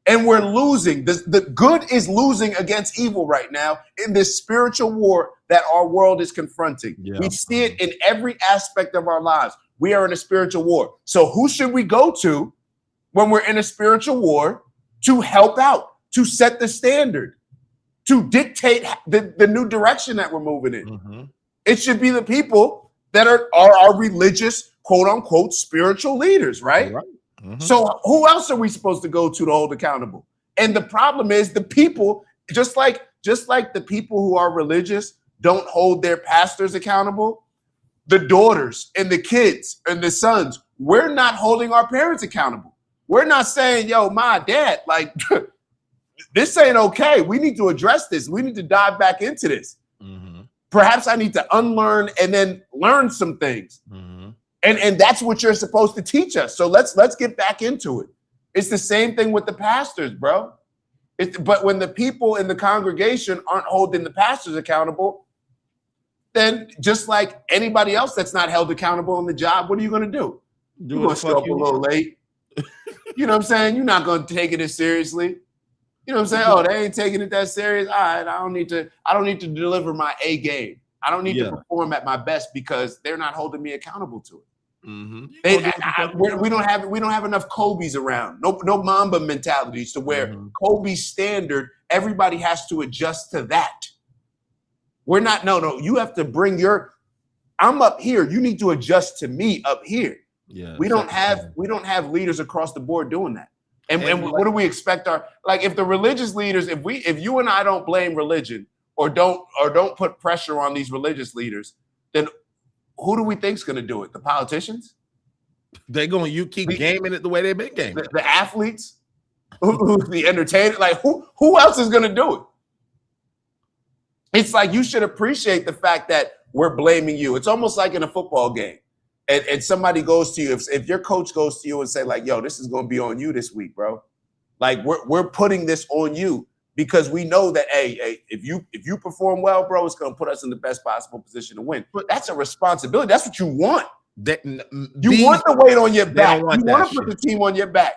And we're losing. The good is losing against evil right now in this spiritual war that our world is confronting. Yeah. We see it in every aspect of our lives. We are in a spiritual war. So who should we go to when we're in a spiritual war to help out, to set the standard, to dictate the new direction that we're moving in? Mm-hmm. It should be the people that are our religious, quote unquote, spiritual leaders, right? Mm-hmm. So who else are we supposed to go to hold accountable? And the problem is the people, just like the people who are religious don't hold their pastors accountable, the daughters and the kids and the sons, we're not holding our parents accountable. We're not saying, yo, my dad, like, this ain't okay. We need to address this. We need to dive back into this. Mm-hmm. Perhaps I need to unlearn and then learn some things. Mm-hmm. And that's what you're supposed to teach us. So let's get back into it. It's the same thing with the pastors, bro. But when the people in the congregation aren't holding the pastors accountable, then just like anybody else that's not held accountable on the job, what are you going to do? You're going to show up a little late. You know what I'm saying? You're not going to take it as seriously. You know what I'm saying? Oh, they ain't taking it that serious. All right, I don't need to deliver my A game. I don't need to perform at my best because they're not holding me accountable to it. We don't have enough Kobe's around. No Mamba mentalities to where Kobe's standard, everybody has to adjust to that. We're not. No. You have to bring your. I'm up here. You need to adjust to me up here. Yeah. We don't have leaders across the board doing that. And what do we expect if the religious leaders, if you and I don't blame religion or don't put pressure on these religious leaders, then who do we think's going to do it? The politicians? You keep gaming it the way they've been gaming. The athletes? The entertainers? Like who else is going to do it? It's like you should appreciate the fact that we're blaming you. It's almost like in a football game. And somebody goes to you, if your coach goes to you and say like, yo, this is going to be on you this week, bro. Like we're putting this on you because we know that, hey, if you perform well, bro, it's going to put us in the best possible position to win. But that's a responsibility. That's what you want. You want the weight on your back. You want to put the team on your back.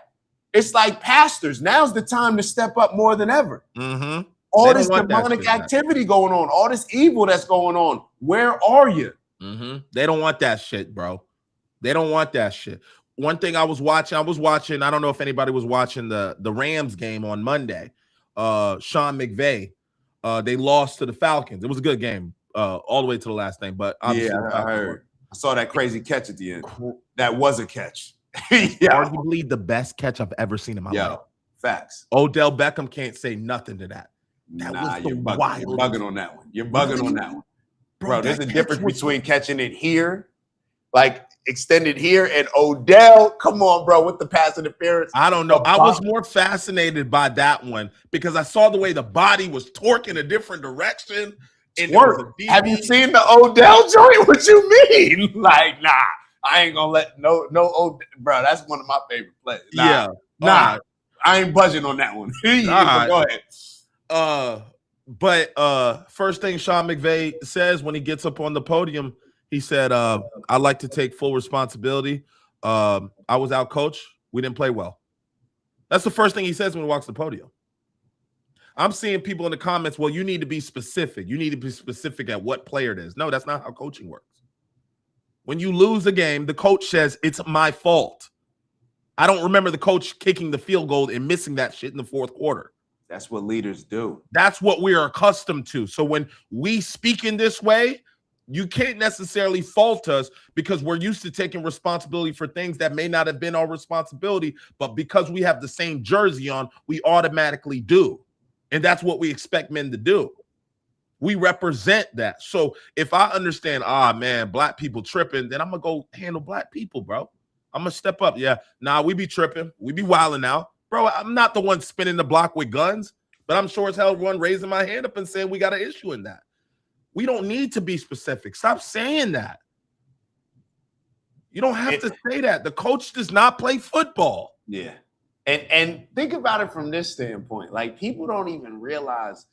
It's like pastors. Now's the time to step up more than ever. Mm-hmm. All this demonic activity going on, all this evil that's going on. Where are you? Mm-hmm. They don't want that shit, bro. They don't want that shit. One thing I was watching, I don't know if anybody was watching the Rams game on Monday. Sean McVay, they lost to the Falcons. It was a good game all the way to the last thing. But obviously, I heard. I saw that crazy catch at the end. That was a catch. Arguably the best catch I've ever seen in my life. Facts. Odell Beckham can't say nothing to that. You're bugging on that one. You're bugging on that one. Bro, there's a difference between catching it here, like extended here, and Odell. Come on, bro, with the pass interference. I don't know. I was more fascinated by that one because I saw the way the body was torquing a different direction. Have you seen the Odell joint? What you mean? Like, nah, I ain't gonna let no Odell, bro. That's one of my favorite plays. Nah, I ain't budging on that one. Go ahead. But first thing Sean McVay says when he gets up on the podium, he said, I like to take full responsibility. I was out coached. We didn't play well. That's the first thing he says when he walks the podium. I'm seeing people in the comments, well, you need to be specific. You need to be specific at what player it is. No, that's not how coaching works. When you lose a game, the coach says, it's my fault. I don't remember the coach kicking the field goal and missing that shit in the fourth quarter. That's what leaders do. That's what we are accustomed to. So when we speak in this way, you can't necessarily fault us because we're used to taking responsibility for things that may not have been our responsibility, but because we have the same jersey on, we automatically do. And that's what we expect men to do. We represent that. So if I understand, man, black people tripping, then I'm going to go handle black people, bro. I'm going to step up. Yeah, we be tripping. We be wilding out. Bro, I'm not the one spinning the block with guns, but I'm sure as hell one raising my hand up and saying we got an issue in that. We don't need to be specific. Stop saying that. You don't have to say that. The coach does not play football. Yeah. And think about it from this standpoint. Like, people don't even realize,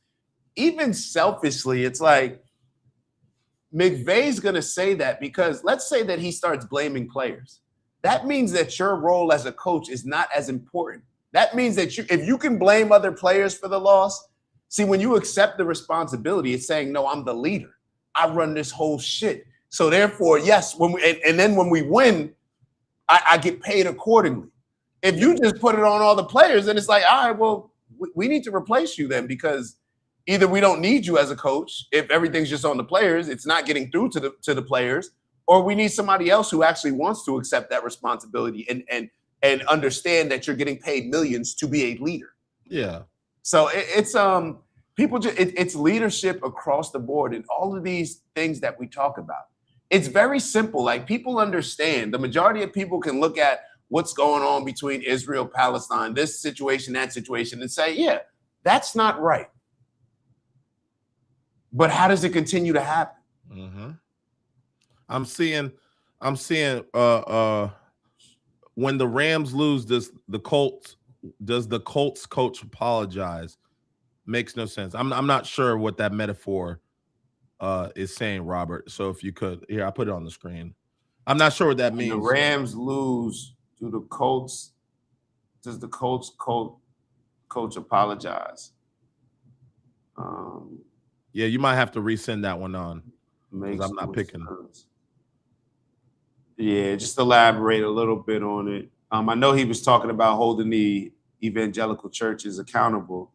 even selfishly, it's like McVay's going to say that because let's say that he starts blaming players. That means that your role as a coach is not as important. That means that if you can blame other players for the loss, see, when you accept the responsibility, it's saying, no, I'm the leader. I run this whole shit. So therefore, yes, and then when we win, I get paid accordingly. If you just put it on all the players, then it's like, all right, well, we need to replace you then because either we don't need you as a coach. If everything's just on the players, it's not getting through to the players, or we need somebody else who actually wants to accept that responsibility and understand that you're getting paid millions to be a leader. Yeah. So it's it's leadership across the board and all of these things that we talk about. It's very simple. Like, people understand. The majority of people can look at what's going on between Israel, Palestine, this situation, that situation, and say, yeah, that's not right. But how does it continue to happen? Mm-hmm. I'm seeing I'm seeing when the Rams lose, does the Colts coach apologize? Makes no sense. I'm not sure what that metaphor is saying, Robert. So if you could, here, I put it on the screen. I'm not sure what that When means. the Rams lose, does the Colts coach apologize? Yeah, you might have to resend that one on. Makes I'm not no picking. sense. Yeah, just elaborate a little bit on it. I know he was talking about holding the evangelical churches accountable.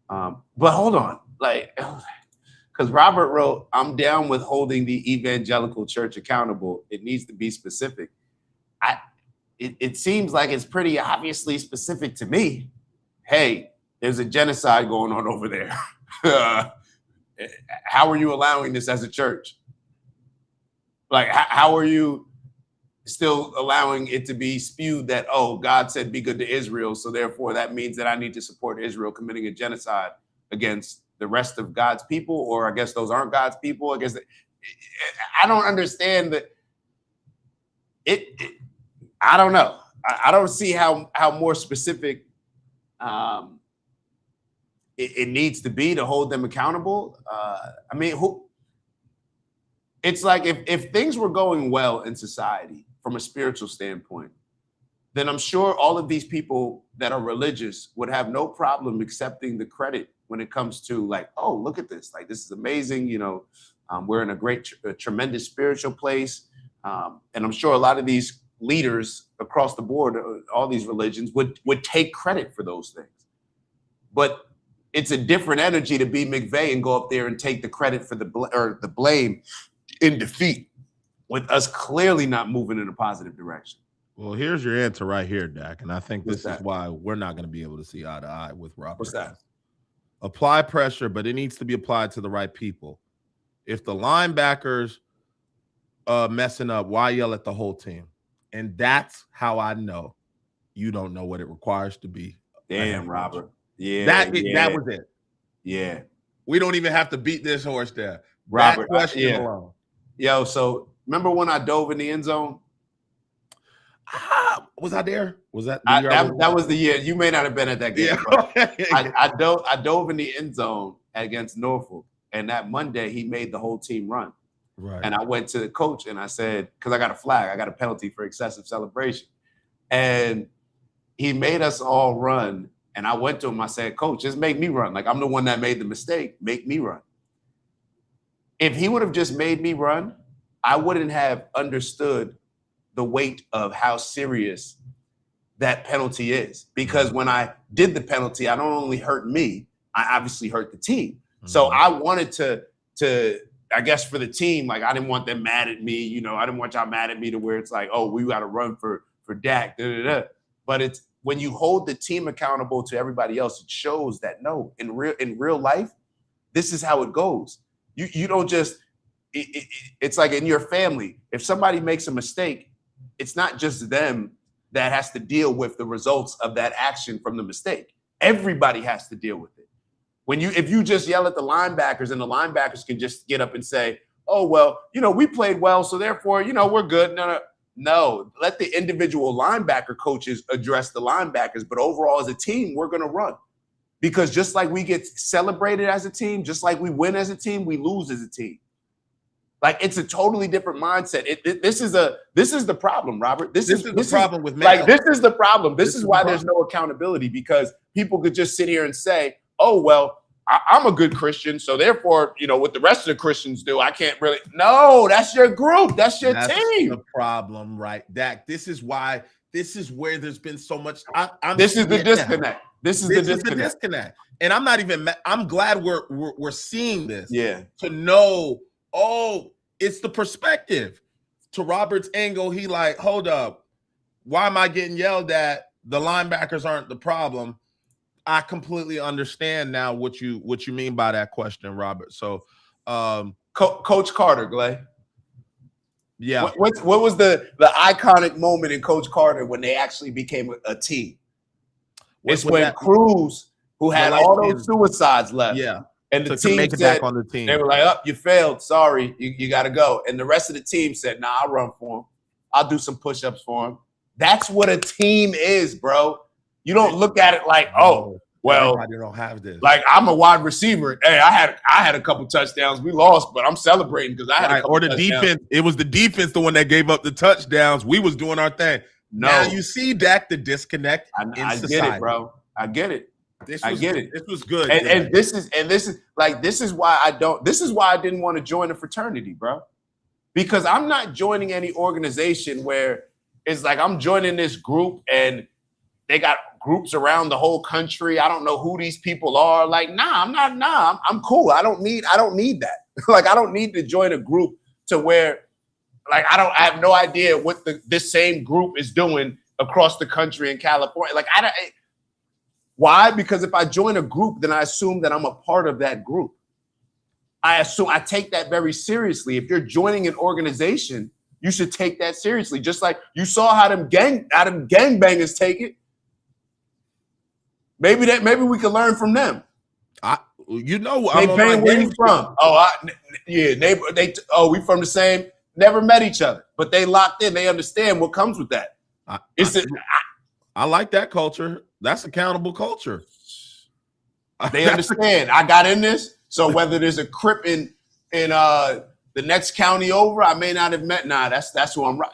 But hold on, like, because Robert wrote, I'm down with holding the evangelical church accountable. It needs to be specific. It seems like it's pretty obviously specific to me. Hey, there's a genocide going on over there. How are you allowing this as a church? Like, how are you still allowing it to be spewed that, oh, God said be good to Israel, so therefore that means that I need to support Israel committing a genocide against the rest of God's people, or I guess those aren't God's people. I guess I don't understand that. I don't know. I don't see how more specific it needs to be to hold them accountable. I mean, it's like if things were going well in society from a spiritual standpoint, then I'm sure all of these people that are religious would have no problem accepting the credit when it comes to like, oh, look at this. Like, this is amazing. You know, we're in a tremendous spiritual place. And I'm sure a lot of these leaders across the board, all these religions would take credit for those things. But it's a different energy to be McVay and go up there and take the credit for the blame in defeat, with us clearly not moving in a positive direction. Well, here's your answer right here, Dak. And I think this is why we're not going to be able to see eye to eye with Robert. What's that? Apply pressure, but it needs to be applied to the right people. If the linebackers messing up, why yell at the whole team? And that's how I know you don't know what it requires to be. Damn, Robert. Yeah, that was it. Yeah. We don't even have to beat this horse there. Robert, that question alone. Yo, so remember when I dove in the end zone? Was I there? Was that that was the year? You may not have been at that game. Yeah. I dove in the end zone against Norfolk, and that Monday he made the whole team run. Right. And I went to the coach and I said, because I got a flag, I got a penalty for excessive celebration, and he made us all run. And I went to him, I said, Coach, just make me run. Like, I'm the one that made the mistake. Make me run. If he would have just made me run, I wouldn't have understood the weight of how serious that penalty is. Because when I did the penalty, I don't only hurt me, I obviously hurt the team. Mm-hmm. So I wanted to, I guess for the team, like, I didn't want them mad at me. You know, I didn't want y'all mad at me to where it's like, oh, we got to run for Dak. But it's, when you hold the team accountable to everybody else, it shows that no, in real life, this is how it goes. You don't just, it's like in your family, if somebody makes a mistake, it's not just them that has to deal with the results of that action from the mistake. Everybody has to deal with it. If you just yell at the linebackers and the linebackers can just get up and say, oh, well, you know, we played well, so therefore, you know, we're good. No, let the individual linebacker coaches address the linebackers. But overall, as a team, we're going to run. Because just like we get celebrated as a team, just like we win as a team, we lose as a team. Like, it's a totally different mindset. This is the problem, Robert. This is the problem with like, this is the problem. This is why there's no accountability, because people could just sit here and say, oh, well, I'm a good Christian, so therefore, you know, what the rest of the Christians do, I can't really. No, that's your group. That's your team. The problem, right, Dak? This is why. This is where there's been so much. This is the disconnect. This is the disconnect. And I'm not even. I'm glad we're seeing this. Yeah. To know, oh, it's the perspective. To Robert's angle, he like, hold up, why am I getting yelled at? The linebackers aren't the problem. I completely understand now what you mean by that question, Robert. So, Coach Carter, Glay. Yeah. What was the iconic moment in Coach Carter when they actually became a team? It's when Cruz, who had all those suicides left, And the to team make it said, back on the team. they were like, "Up, you failed. Sorry, you got to go." And the rest of the team said, "Nah, I'll run for him. I'll do some push-ups for him." That's what a team is, bro. You don't look at it like, "Oh, well, everybody don't have this." like I'm a wide receiver. Hey, I had a couple touchdowns. We lost, but I'm celebrating because I had a couple or the touchdowns." defense. It was the defense, the one that gave up the touchdowns. We was doing our thing. No, Now you see, Dak, the disconnect in I society. get it, bro. I get it. I get it. This was good. And this is why I didn't want to join a fraternity, bro. Because I'm not joining any organization where it's like I'm joining this group and they got groups around the whole country. I don't know who these people are. Like, I'm cool. I don't need that. Like, I don't need to join a group to where like I have no idea what this same group is doing across the country in California. Like, why? Because if I join a group, then I assume that I'm a part of that group. I take that very seriously. If you're joining an organization, you should take that seriously. Just like you saw how them gangbangers take it. Maybe we can learn from them. You know, Hey, Bang, where you from? Neighbor. We from the same. Never met each other, but they locked in. They understand what comes with that. I like that culture. That's accountable culture. They understand. I got in this, so whether there's a Crip in the next county over, I may not have met. Nah, that's who I'm right.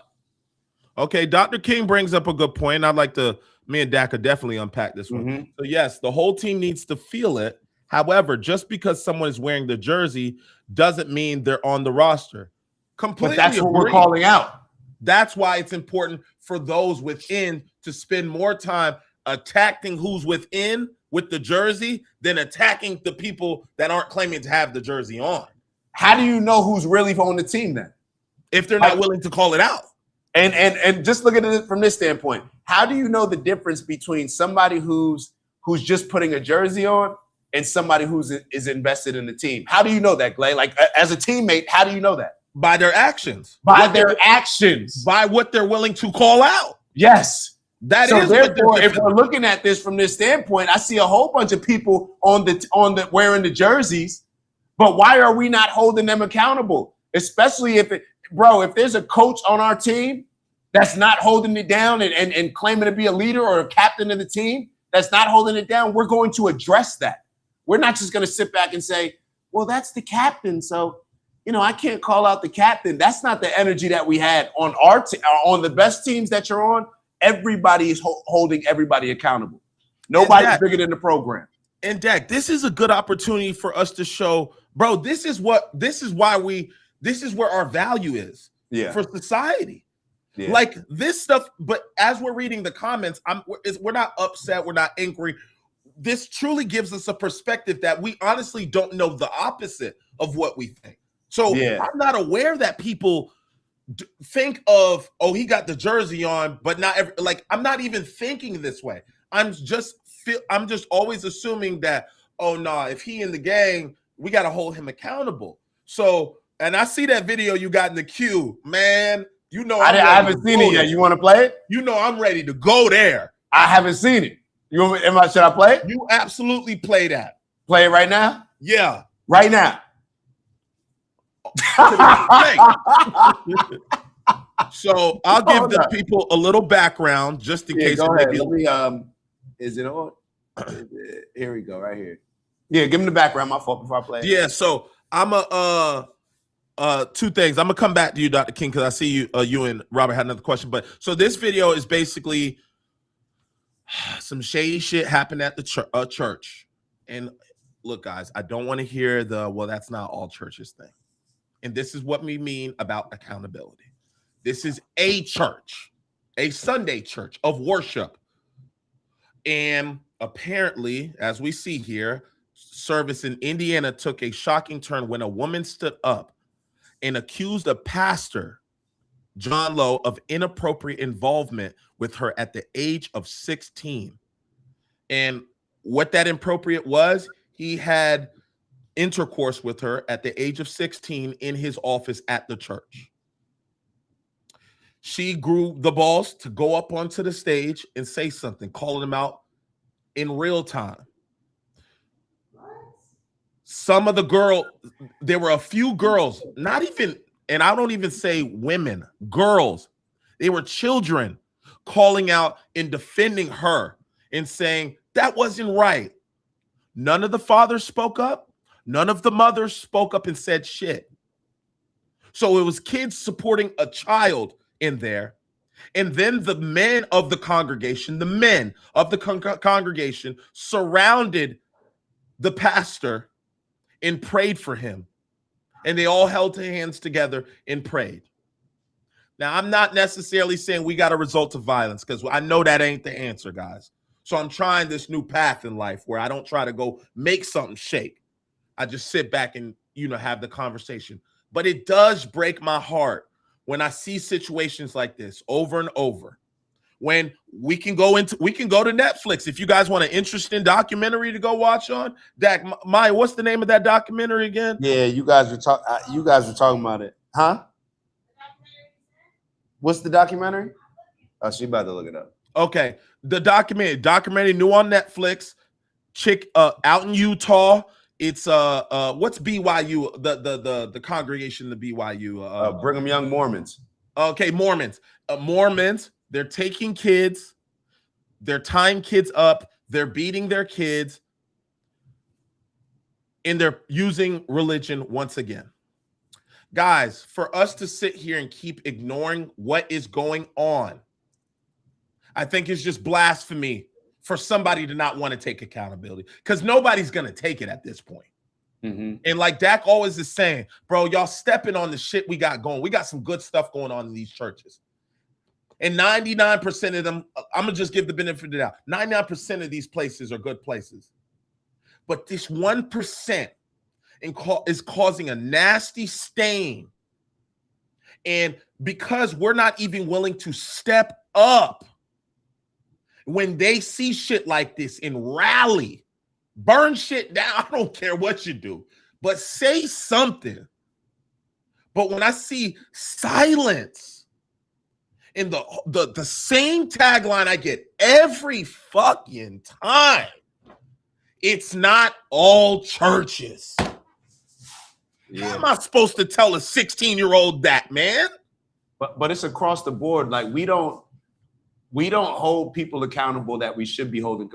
Okay, Dr. King brings up a good point. I'd like to. Me and Dak could definitely unpack this one. Mm-hmm. So yes, the whole team needs to feel it. However, just because someone is wearing the jersey doesn't mean they're on the roster. Completely, but that's what agree. We're calling out. That's why it's important for those within to spend more time attacking who's within with the jersey than attacking the people that aren't claiming to have the jersey on. How do you know who's really on the team then? If they're not willing to call it out. And just look at it from this standpoint. How do you know the difference between somebody who's just putting a jersey on and somebody is invested in the team? How do you know that, Clay? Like as a teammate, how do you know that? By their actions. By their actions. By what they're willing to call out. Yes. Therefore, if we're looking at this from this standpoint, I see a whole bunch of people on the wearing the jerseys, but why are we not holding them accountable? Especially if there's a coach on our team that's not holding it down and claiming to be a leader or a captain of the team that's not holding it down, we're going to address that. We're not just going to sit back and say, well, that's the captain, so I can't call out the captain. That's not the energy that we had on our on the best teams that you're on. Everybody is holding everybody accountable. Nobody's bigger than the program. And Dak, this is a good opportunity for us to show, bro, this is where our value is for society. Yeah. Like this stuff, but as we're reading the comments, we're not upset, we're not angry. This truly gives us a perspective that we honestly don't know the opposite of what we think. So I'm not aware that people think of, oh, he got the jersey on, but not I'm not even thinking this way. I'm just always assuming that, oh no, if he in the gang, we got to hold him accountable. So, and I see that video you got in the queue, man. I haven't seen it yet. You want to play it? I'm ready to go there. I haven't seen it. Should I play it? You absolutely play that. Play it right now? Yeah. Right now. So I'll give the people a little background just in case. Go ahead. Is it on? Here we go, right here. Yeah, give them the background. My fault before I play it. Yeah, so I'm two things. I'm gonna come back to you, Dr. King, because I see you and Robert had another question. But so this video is basically some shady shit happened at the church. And look, guys, I don't want to hear that's not all churches thing. And this is what we mean about accountability. This is a church, a Sunday church of worship. And apparently, as we see here, service in Indiana took a shocking turn when a woman stood up and accused a pastor, John Lowe, of inappropriate involvement with her at the age of 16. And what that inappropriate was, he had intercourse with her at the age of 16 in his office at the church. She grew the balls to go up onto the stage and say something, calling him out in real time. some of the there were a few girls, not even, and I don't even say women, girls. They were children calling out and defending her and saying that wasn't right. None of the fathers spoke up. None of the mothers spoke up and said shit. So it was kids supporting a child in there. And then the men of the congregation, surrounded the pastor and prayed for him. And they all held their hands together and prayed. Now, I'm not necessarily saying we got a result of violence, because I know that ain't the answer, guys. So I'm trying this new path in life where I don't try to go make something shake. I just sit back and, have the conversation. But it does break my heart when I see situations like this over and over. When we can go to Netflix. If you guys want an interesting documentary to go watch on, Dak, Maya, what's the name of that documentary again? Yeah, you guys were talking about it, huh? What's the documentary? Oh, she about to look it up. Okay, the documentary new on Netflix. Chick out in Utah. It's what's BYU? The congregation, the BYU, Brigham Young Mormons. Okay, Mormons. Mormons. They're taking kids. They're tying kids up. They're beating their kids. And they're using religion once again. Guys, for us to sit here and keep ignoring what is going on, I think it's just blasphemy for somebody to not want to take accountability, because nobody's going to take it at this point. Mm-hmm. And like Dak always is saying, bro, y'all stepping on the shit we got going. We got some good stuff going on in these churches. And 99% of them, I'm going to just give the benefit of the doubt. 99% of these places are good places. But this 1% is causing a nasty stain. And because we're not even willing to step up when they see shit like this and rally, burn shit down, I don't care what you do, but say something. But when I see silence, in the same tagline I get every fucking time, it's not all churches. Yeah. How am I supposed to tell a 16-year-old that, man? But it's across the board. Like we don't hold people accountable that we should be holding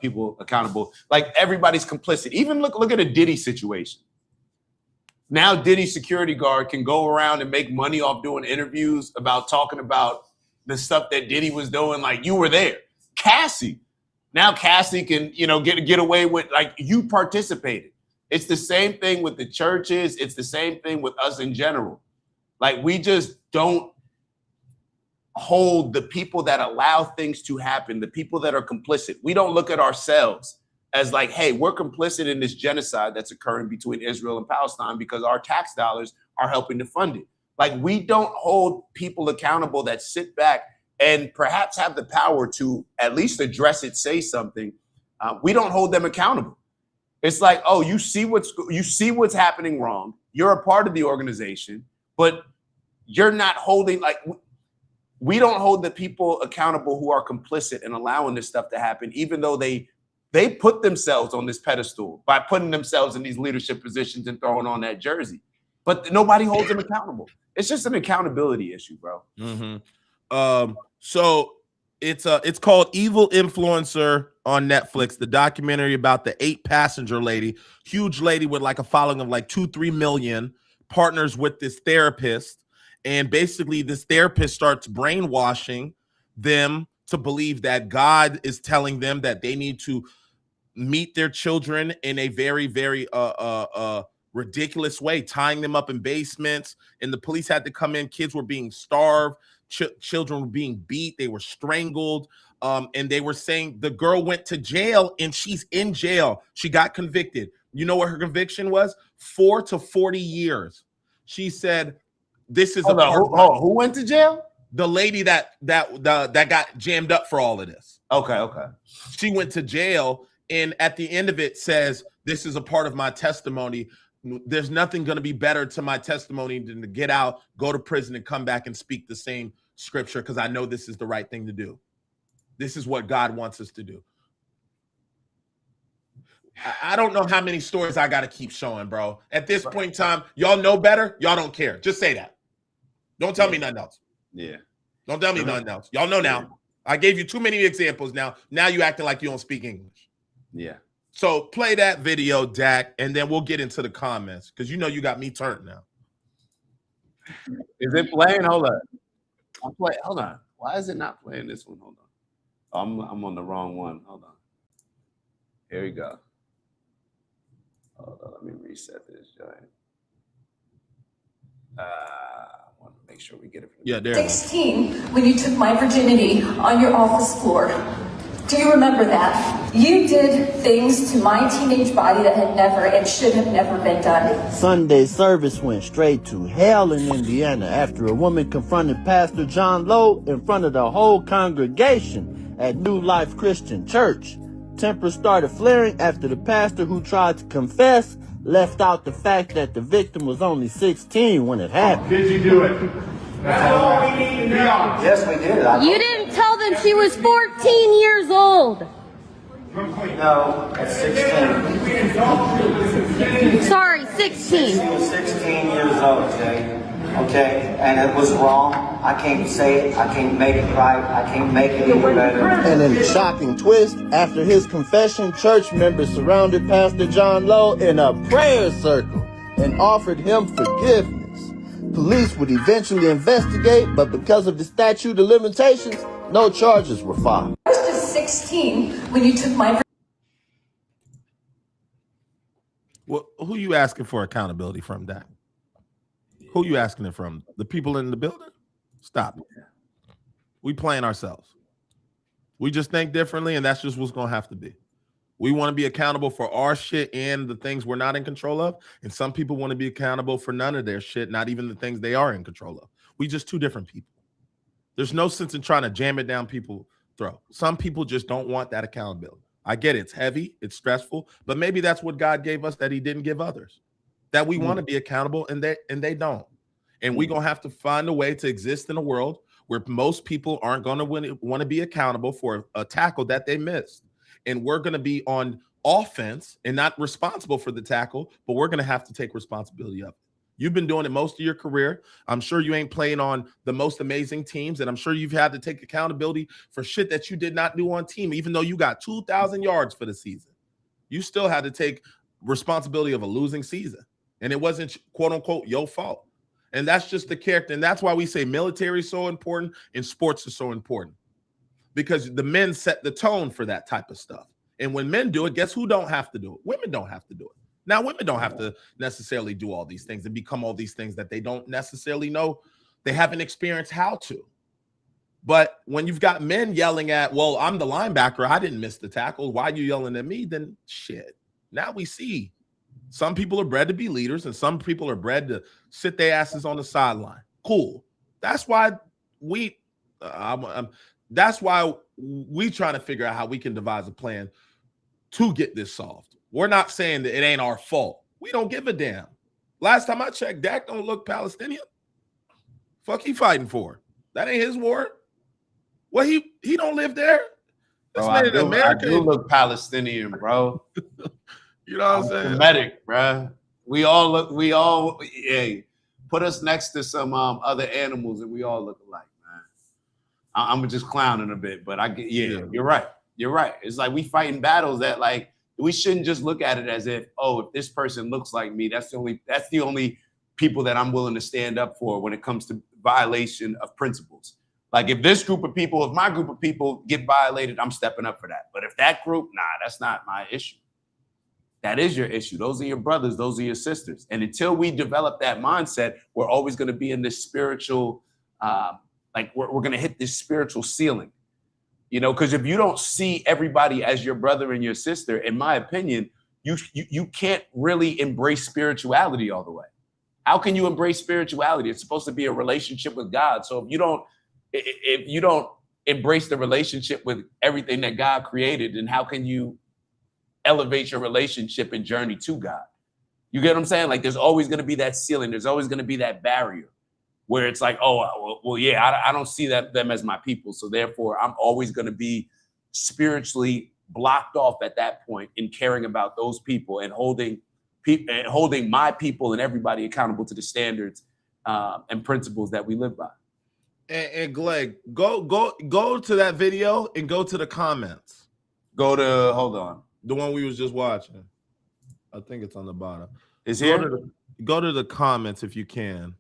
people accountable. Like everybody's complicit. Even look at a Diddy situation. Now Diddy's security guard can go around and make money off doing interviews about talking about the stuff that Diddy was doing. Like, you were there. Cassie. Now Cassie can, get away with, like, you participated. It's the same thing with the churches. It's the same thing with us in general. Like, we just don't hold the people that allow things to happen, the people that are complicit. We don't look at ourselves as like, hey, we're complicit in this genocide that's occurring between Israel and Palestine because our tax dollars are helping to fund it. Like, we don't hold people accountable that sit back and perhaps have the power to at least address it, say something. We don't hold them accountable. It's like, oh, you see what's happening wrong. You're a part of the organization, but you're not holding, like, we don't hold the people accountable who are complicit in allowing this stuff to happen, even though they put themselves on this pedestal by putting themselves in these leadership positions and throwing on that jersey. But nobody holds them accountable. It's just an accountability issue, bro. Mm-hmm. So it's called Evil Influencer on Netflix, the documentary about the 8-passenger lady, huge lady with like a following of like 2-3 million, partners with this therapist. And basically this therapist starts brainwashing them to believe that God is telling them that they need to meet their children in a very, very ridiculous way, tying them up in basements. And the police had to come in. Kids were being starved. Children were being beat. They were strangled. And they were saying the girl went to jail and she's in jail. She got convicted. You know what her conviction was? 4 to 40 years. She said, this is who went to jail? The lady that got jammed up for all of this. Okay. She went to jail, and at the end of it says, this is a part of my testimony. There's nothing going to be better to my testimony than to get out, go to prison, and come back and speak the same scripture, because I know this is the right thing to do. This is what God wants us to do. I don't know how many stories I got to keep showing, bro. At this point in time, y'all know better. Y'all don't care. Just say that. Don't tell me nothing else. Yeah. Don't tell me nothing else. Y'all know now. I gave you too many examples now. Now you acting like you don't speak English. Yeah. So play that video, Dak, and then we'll get into the comments because you know you got me turned now. Is it playing? Hold on. Hold on. Why is it not playing this one? Hold on. I'm on the wrong one. Hold on. Here we go. Hold on. Let me reset this joint. I want to make sure we get it. Yeah, there. 16, when you took my virginity on your office floor. Do you remember that? You did things to my teenage body that had never and should have never been done. Sunday service went straight to hell in Indiana after a woman confronted Pastor John Lowe in front of the whole congregation at New Life Christian Church. Tempers started flaring after the pastor who tried to confess left out the fact that the victim was only 16 when it happened. Did you do it? That's all we need to know. Yes, we did. You didn't tell them she was 14 years old. No, at 16. Sorry, 16. She was 16 years old, Jay. Okay? And it was wrong. I can't say it. I can't make it right. I can't make it any better. And in a shocking twist, after his confession, church members surrounded Pastor John Lowe in a prayer circle and offered him forgiveness. Police would eventually investigate, but because of the statute of limitations, no charges were filed. I was just 16 when you took my Well, who you asking for accountability from, Dak? Who you asking it from? The people in the building? Stop it. We playing ourselves. We just think differently, and that's just what's going to have to be. We want to be accountable for our shit and the things we're not in control of, and some people want to be accountable for none of their shit, not even the things they are in control of. We just two different people. There's no sense in trying to jam it down people's throat. Some people just don't want that accountability. I get it. It's heavy. It's stressful. But maybe that's what God gave us that he didn't give others. That we want to be accountable and they don't. And we're going to have to find a way to exist in a world where most people aren't going to want to be accountable for a tackle that they missed. And we're going to be on offense and not responsible for the tackle, but we're going to have to take responsibility of it. You've been doing it most of your career. I'm sure you ain't playing on the most amazing teams, and I'm sure you've had to take accountability for shit that you did not do on team, even though you got 2,000 yards for the season. You still had to take responsibility of a losing season, and it wasn't, quote unquote, your fault. And that's just the character, and that's why we say military is so important and sports is so important, because the men set the tone for that type of stuff. And when men do it, guess who don't have to do it? Women don't have to do it. Now, women don't have to necessarily do all these things and become all these things that they don't necessarily know. They haven't experienced how to. But when you've got men yelling at, well, I'm the linebacker, I didn't miss the tackle, why are you yelling at me? Then shit. Now we see some people are bred to be leaders and some people are bred to sit their asses on the sideline. Cool. That's why we trying to figure out how we can devise a plan to get this solved. We're not saying that it ain't our fault. We don't give a damn. Last time I checked, Dak don't look Palestinian. Fuck he fighting for? That ain't his war. Well, he don't live there. Bro, I do look Palestinian, bro. You know what I'm saying? Semitic, bro. We all hey, put us next to some other animals and we all look alike, man. I'm just clowning a bit, but I get, you're right. You're right. It's like we fighting battles that like, we shouldn't just look at it as if, oh, if this person looks like me, that's the only people that I'm willing to stand up for when it comes to violation of principles. Like if this group of people, if my group of people get violated, I'm stepping up for that. But if that group, nah, that's not my issue. That is your issue. Those are your brothers. Those are your sisters. And until we develop that mindset, we're always going to be in this spiritual, like we're going to hit this spiritual ceiling. You know, because if you don't see everybody as your brother and your sister, in my opinion, you can't really embrace spirituality all the way. How can you embrace spirituality? It's supposed to be a relationship with God. So if you don't embrace the relationship with everything that God created, then how can you elevate your relationship and journey to God? You get what I'm saying? Like there's always going to be that ceiling. There's always going to be that barrier. Where it's like, oh, well, yeah, I don't see them as my people. So therefore, I'm always going to be spiritually blocked off at that point in caring about those people and holding my people and everybody accountable to the standards and principles that we live by. And Gleg, go to that video and go to the comments. Hold on. The one we was just watching. I think it's on the bottom. Is here? Go to the comments if you can.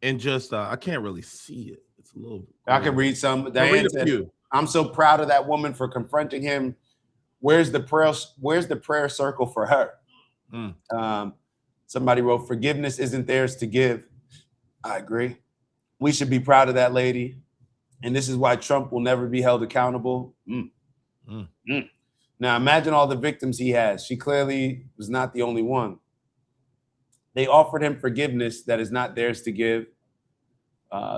And just I can't really see it. It's a little. I can read some. Diane said, I'm so proud of that woman for confronting him. Where's the prayer circle for her? Somebody wrote, forgiveness isn't theirs to give. I agree. We should be proud of that lady. And this is why Trump will never be held accountable. Now imagine all the victims he has. She clearly was not the only one. They offered him forgiveness that is not theirs to give.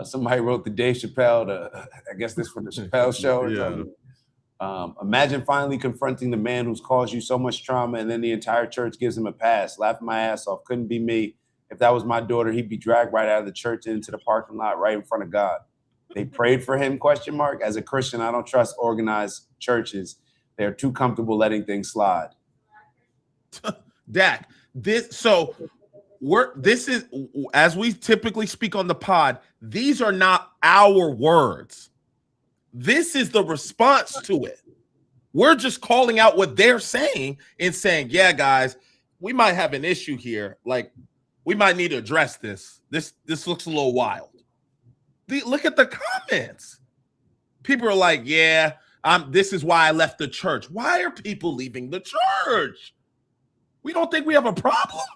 Somebody wrote the Dave Chappelle, I guess this from the Chappelle show. Yeah. Imagine finally confronting the man who's caused you so much trauma and then the entire church gives him a pass. Laughing my ass off. Couldn't be me. If that was my daughter, he'd be dragged right out of the church and into the parking lot right in front of God. They prayed for him, ? As a Christian, I don't trust organized churches. They're too comfortable letting things slide. Dak, this is, as we typically speak on the pod, these are not our words. This is the response to it. We're just calling out what they're saying and saying, yeah, guys, we might have an issue here. Like, we might need to address this. This looks a little wild. Look at the comments. People are like, yeah, this is why I left the church. Why are people leaving the church? We don't think we have a problem.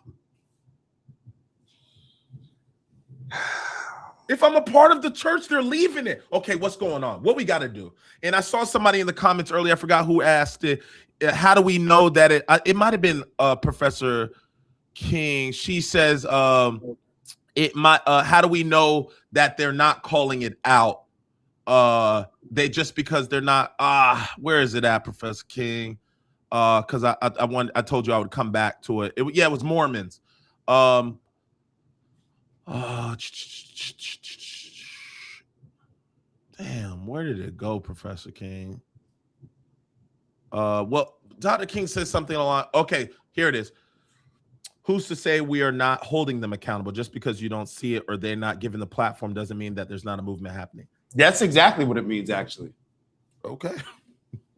If I'm a part of the church, they're leaving it. Okay, what's going on? What we got to do? And I saw somebody in the comments earlier, I forgot who asked it. How do we know that it might have been Professor King. She says, it might, how do we know that they're not calling it out? They just because they're not, where is it at, Professor King? Because I told you I would come back to it. It was Mormons. Damn, where did it go, Professor King? Well, Dr. King says something along. Okay, here it is. Who's to say we are not holding them accountable? Just because you don't see it or they're not given the platform doesn't mean that there's not a movement happening. That's exactly what it means, actually. Okay.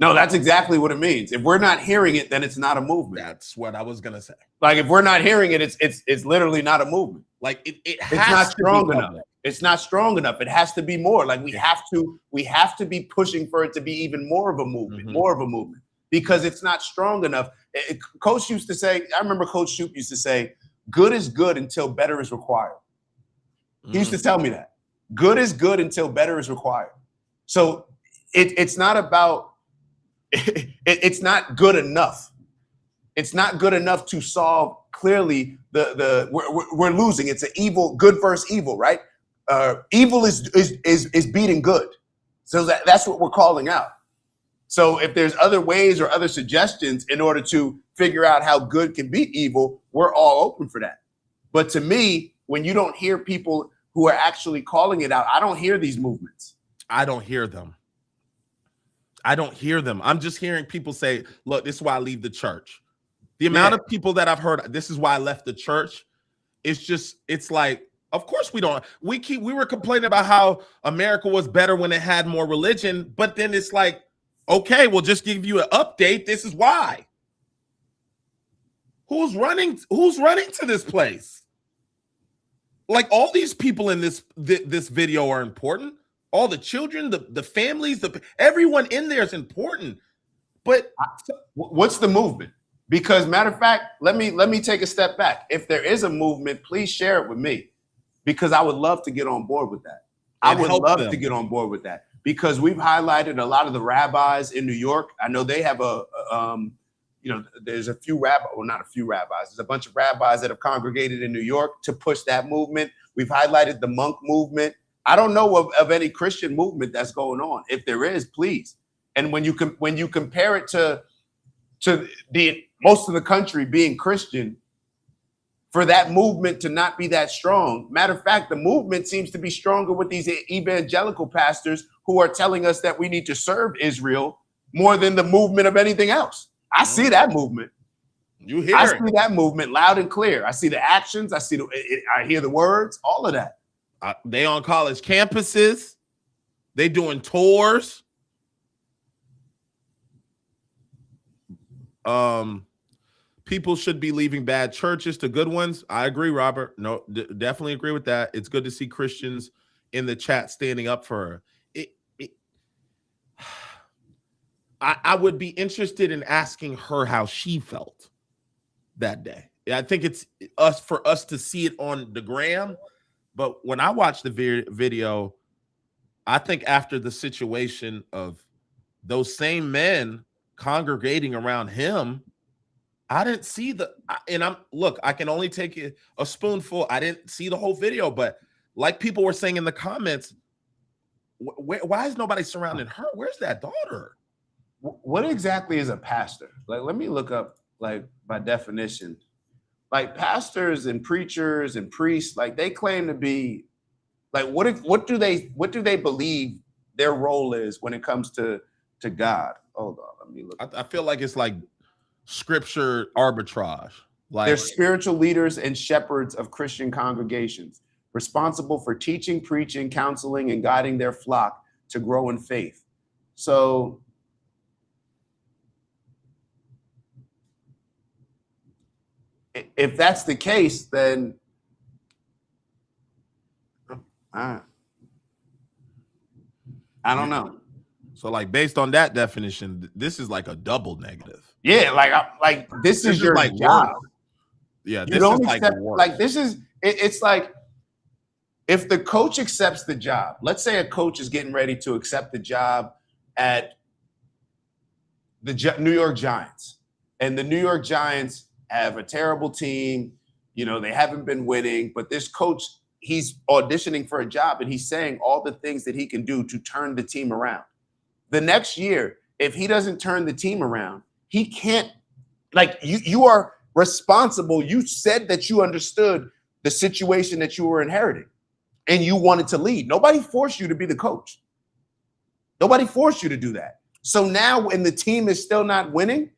No, that's exactly what it means. If we're not hearing it, then it's not a movement. That's what I was gonna say. Like, if we're not hearing it, it's literally not a movement. Like it's not strong enough. It's not strong enough. It has to be more. Like we have to be pushing for it to be even more of a movement, because it's not strong enough. Coach used to say, I remember Coach Shoop used to say, good is good until better is required. He used to tell me that. Good is good until better is required. So it's not about, it's not good enough. It's not good enough to solve clearly we're losing. It's an evil, good versus evil, right? Evil is beating good. So that's what we're calling out. So if there's other ways or other suggestions in order to figure out how good can beat evil, we're all open for that. But to me, when you don't hear people who are actually calling it out, I don't hear these movements. I don't hear them. I'm just hearing people say, look, this is why I leave the church. The amount of people that I've heard, this is why I left the church. It's like, of course we were complaining about how America was better when it had more religion, but then it's like, okay, we'll just give you an update. This is why. Who's running to this place? Like, all these people in this video are important. All the children, the families, everyone in there is important. But what's the movement? Because matter of fact, let me take a step back. If there is a movement, please share it with me, because I would love to get on board with that. I would love to get on board with that, because we've highlighted a lot of the rabbis in New York. I know they have there's a few rabbis, well, not a few rabbis. There's a bunch of rabbis that have congregated in New York to push that movement. We've highlighted the monk movement. I don't know of any Christian movement that's going on. If there is, please. And when you compare it to the most of the country being Christian, for that movement to not be that strong. Matter of fact, the movement seems to be stronger with these evangelical pastors who are telling us that we need to serve Israel, more than the movement of anything else. I see that movement. You hear I it. see that movement loud and clear. I see the actions. I see I hear the words, all of that. They on college campuses. They doing tours. People should be leaving bad churches to good ones. I agree, Robert. No, definitely agree with that. It's good to see Christians in the chat standing up for her. I would be interested in asking her how she felt that day. I think it's for us to see it on the gram. But when I watched the video, I think after the situation of those same men congregating around him, I didn't see I can only take a spoonful. I didn't see the whole video, but like people were saying in the comments, why is nobody surrounding her? Where's that daughter? What exactly is a pastor? Like, let me look up, like, by definition. Like, pastors and preachers and priests, like, they claim to be, like, what do they believe their role is when it comes to God? Hold on, let me look. I feel like it's like scripture arbitrage. Like, they're spiritual leaders and shepherds of Christian congregations, responsible for teaching, preaching, counseling, and guiding their flock to grow in faith. So if that's the case, then I don't know. So, like, based on that definition, this is like a double negative. Yeah, like this is your like job. work. Yeah, You this don't is like accept, work. like this is it's like if the coach accepts the job. Let's say a coach is getting ready to accept the job at the New York Giants, and the New York Giants have a terrible team. You know, they haven't been winning, but this coach, he's auditioning for a job and he's saying all the things that he can do to turn the team around. The next year, if he doesn't turn the team around, he can't, like, you are responsible. You said that you understood the situation that you were inheriting and you wanted to lead. Nobody forced you to be the coach. Nobody forced you to do that. So now when the team is still not winning,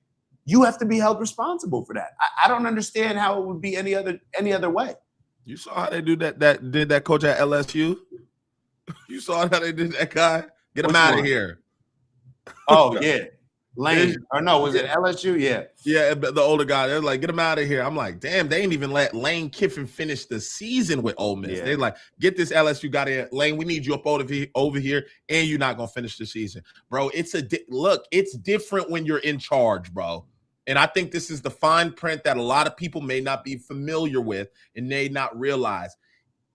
you have to be held responsible for that. I don't understand how it would be any other way. You saw how they do that did that coach at LSU? You saw how they did that guy? Get him out of here. Oh, yeah. Lane. Or no, was it LSU? Yeah. Yeah, the older guy. They're like, get him out of here. I'm like, damn, they ain't even let Lane Kiffin finish the season with Ole Miss. Yeah. They're like, get this LSU guy in. Lane, we need you up over here, and you're not going to finish the season. Bro, it's different when you're in charge, bro. And I think this is the fine print that a lot of people may not be familiar with and may not realize.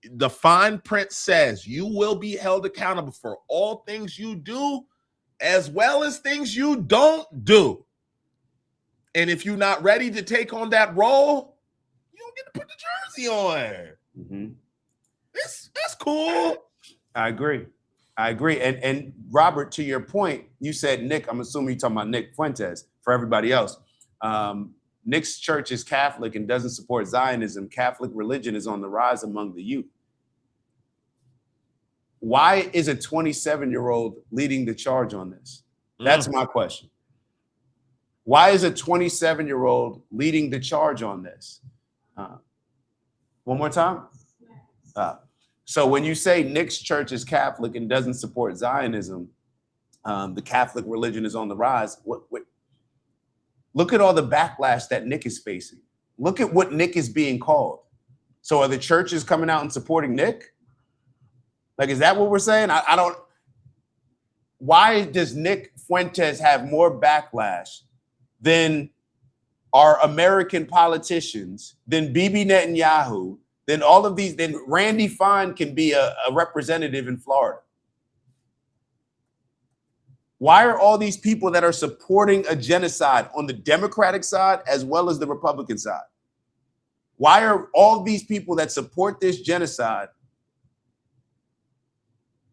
The fine print says you will be held accountable for all things you do as well as things you don't do. And if you're not ready to take on that role, you don't get to put the jersey on. Mm-hmm. That's cool. I agree. And Robert, to your point, you said Nick, I'm assuming you're talking about Nick Fuentes. For everybody else, Nick's church is Catholic and doesn't support Zionism. Catholic religion is on the rise among the youth. Why is a 27-year-old leading the charge on this? That's my question. Why is a 27-year-old leading the charge on this? One more time? So when you say Nick's church is Catholic and doesn't support Zionism, the Catholic religion is on the rise, look at all the backlash that Nick is facing. Look at what Nick is being called. So are the churches coming out and supporting Nick? Like, is that what we're saying? I don't. Why does Nick Fuentes have more backlash than our American politicians, than Bibi Netanyahu, than all of these? Then Randy Fine can be a representative in Florida. Why are all these people that are supporting a genocide on the Democratic side as well as the Republican side? Why are all these people that support this genocide,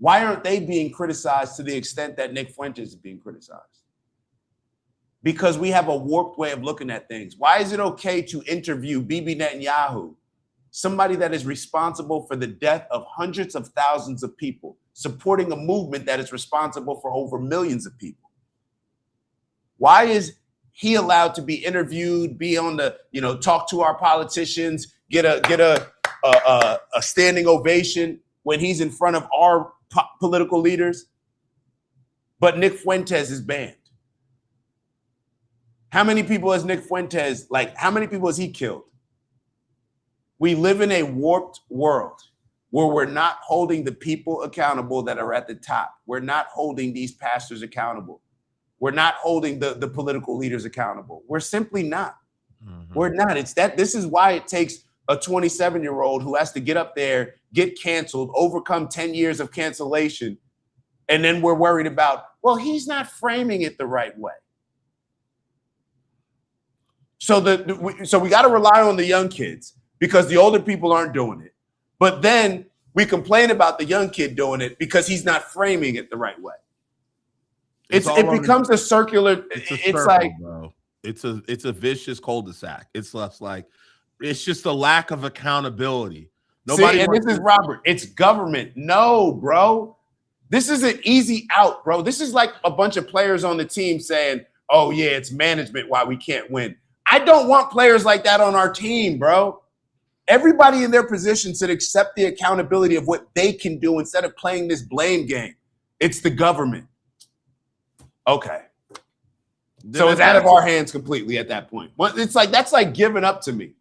why aren't they being criticized to the extent that Nick Fuentes is being criticized? Because we have a warped way of looking at things. Why is it okay to interview Bibi Netanyahu, somebody that is responsible for the death of hundreds of thousands of people, supporting a movement that is responsible for over millions of people? Why is he allowed to be interviewed, be on the, talk to our politicians, get a standing ovation when he's in front of our political leaders? But Nick Fuentes is banned. How many people has Nick Fuentes, how many people has he killed? We live in a warped world where we're not holding the people accountable that are at the top. We're not holding these pastors accountable. We're not holding the political leaders accountable. We're simply not. Mm-hmm. We're not. This is why it takes a 27-year-old who has to get up there, get canceled, overcome 10 years of cancellation. And then we're worried about, well, he's not framing it the right way. So we got to rely on the young kids because the older people aren't doing it. But then we complain about the young kid doing it because he's not framing it the right way. It becomes a circular. It's like, bro. It's a vicious cul-de-sac. It's less like, it's just a lack of accountability. Nobody. And this is Robert. It's government. No, bro. This is an easy out, bro. This is like a bunch of players on the team saying, "Oh yeah, it's management why we can't win." I don't want players like that on our team, bro. Everybody in their position should accept the accountability of what they can do instead of playing this blame game. It's the government. Okay. So it's out of our hands completely at that point. Well, it's like, that's like giving up to me.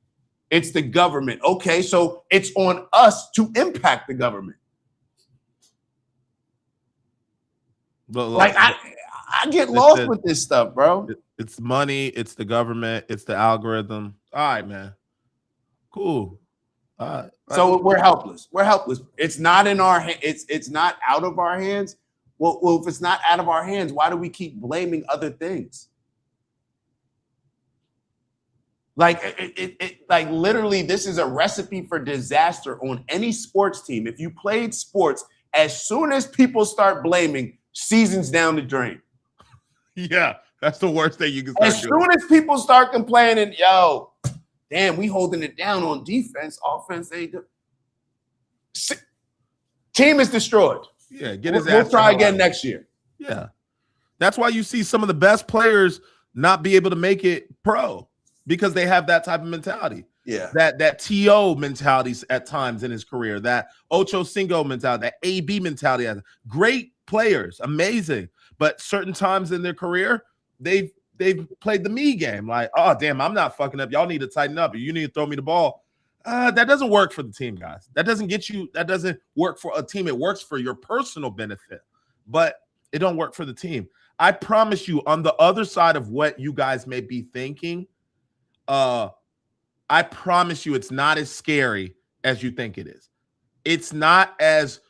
It's the government. Okay, so it's on us to impact the government. Like I get lost with this stuff, bro. It's money, it's the government, it's the algorithm. All right, man. Cool. So we're helpless. We're helpless. It's not in our hands. It's not out of our hands. Well, if it's not out of our hands, why do we keep blaming other things? Like like literally, this is a recipe for disaster on any sports team. If you played sports, as soon as people start blaming, season's down the drain. Yeah, that's the worst thing you can start As soon as people start complaining, yo, damn, we holding it down on defense, offense, they do. Team is destroyed. Yeah, get his ass. We'll try again next year. Yeah. That's why you see some of the best players not be able to make it pro because they have that type of mentality. Yeah. That TO mentality at times in his career, that Ocho Cinco mentality, that AB mentality. Great players, amazing. But certain times in their career, they've played the me game. Like, oh, damn, I'm not fucking up. Y'all need to tighten up. You need to throw me the ball. That doesn't work for the team, guys. That doesn't work for a team. It works for your personal benefit, but it don't work for the team. I promise you, on the other side of what you guys may be thinking, I promise you it's not as scary as you think it is. It's not as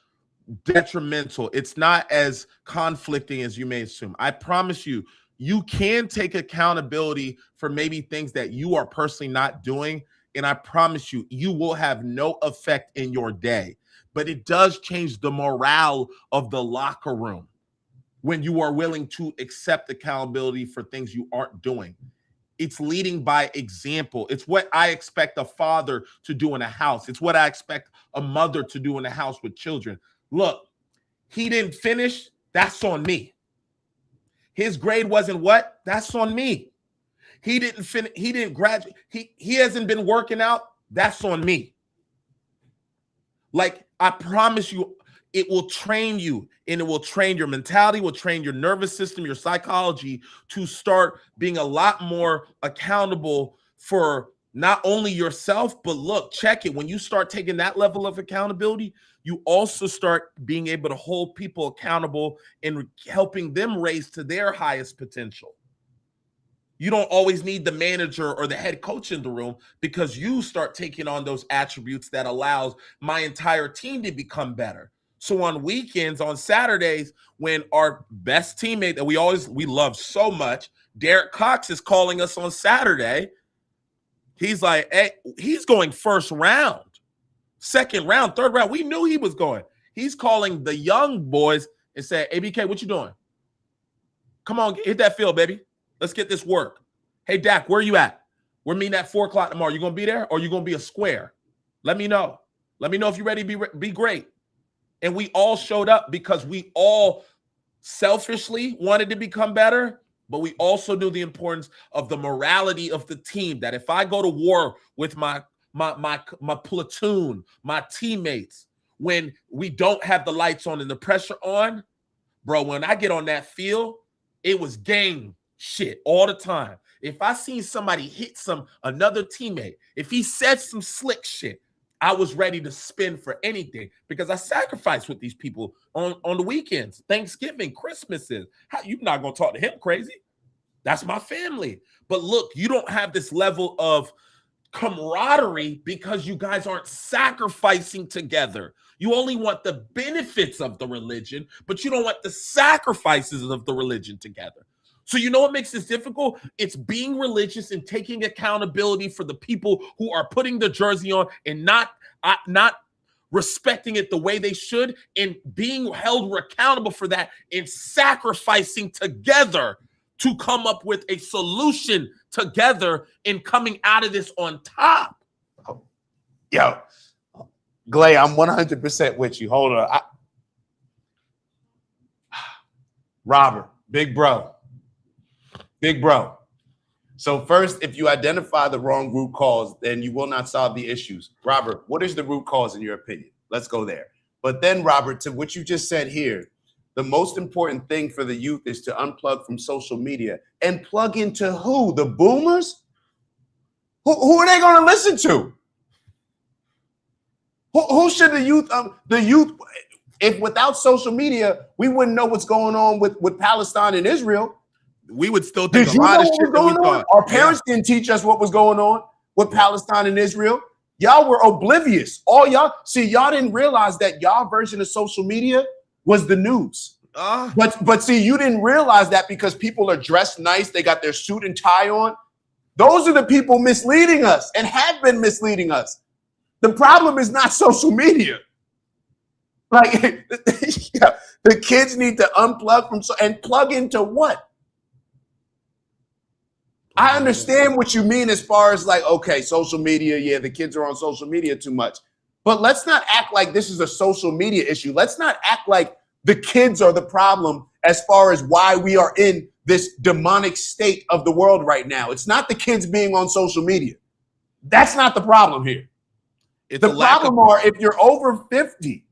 detrimental. It's not as conflicting as you may assume. I promise you, you can take accountability for maybe things that you are personally not doing. And I promise you, you will have no effect in your day. But it does change the morale of the locker room when you are willing to accept accountability for things you aren't doing. It's leading by example. It's what I expect a father to do in a house. It's what I expect a mother to do in a house with children. Look, he didn't finish. That's on me. His grade wasn't what? That's on me. He didn't finish. He didn't graduate. He hasn't been working out. That's on me. Like, I promise you, it will train you, and it will train your mentality, will train your nervous system, your psychology to start being a lot more accountable for not only yourself, but look, check it. When you start taking that level of accountability, you also start being able to hold people accountable and helping them raise to their highest potential. You don't always need the manager or the head coach in the room because you start taking on those attributes that allows my entire team to become better. So on weekends, on Saturdays, when our best teammate that we love so much, Derek Cox, is calling us on Saturday, he's like, hey, he's going first round, second round, third round. We knew he was going. He's calling the young boys and saying, ABK, what you doing? Come on, hit that field, baby. Let's get this work. Hey, Dak, where you at? We're meeting at 4 o'clock tomorrow. You going to be there or you going to be a square? Let me know. Let me know if you're ready to be great. And we all showed up because we all selfishly wanted to become better, but we also knew the importance of the morality of the team. That if I go to war with my platoon, my teammates, when we don't have the lights on and the pressure on, bro, when I get on that field, it was gang shit all the time. If I seen somebody hit another teammate, if he said some slick shit, I was ready to spin for anything because I sacrificed with these people on the weekends, Thanksgiving, Christmases. You're not going to talk to him crazy. That's my family. But look, you don't have this level of camaraderie because you guys aren't sacrificing together. You only want the benefits of the religion, but you don't want the sacrifices of the religion together. So you know what makes this difficult? It's being religious and taking accountability for the people who are putting the jersey on and not respecting it the way they should, and being held accountable for that and sacrificing together to come up with a solution together and coming out of this on top. Yo, Glay, I'm 100% with you. Hold on. Robert, big bro. So first, if you identify the wrong root cause, then you will not solve the issues. Robert, what is the root cause in your opinion? Let's go there. But then, Robert, to what you just said here, the most important thing for the youth is to unplug from social media and plug into who? The boomers? Who are they going to listen to? Who should the youth, if without social media, we wouldn't know what's going on with Palestine and Israel. We would still think a lot of shit that we thought. Our parents didn't teach us what was going on with Palestine and Israel. Y'all were oblivious. Y'all didn't realize that y'all version of social media was the news. But see, you didn't realize that because people are dressed nice, they got their suit and tie on. Those are the people misleading us and have been misleading us. The problem is not social media. Like the kids need to unplug from and plug into what? I understand what you mean as far as like, okay, social media, yeah, the kids are on social media too much. But let's not act like this is a social media issue. Let's not act like the kids are the problem as far as why we are in this demonic state of the world right now. It's not the kids being on social media. That's not the problem here. The problem are if you're over 50.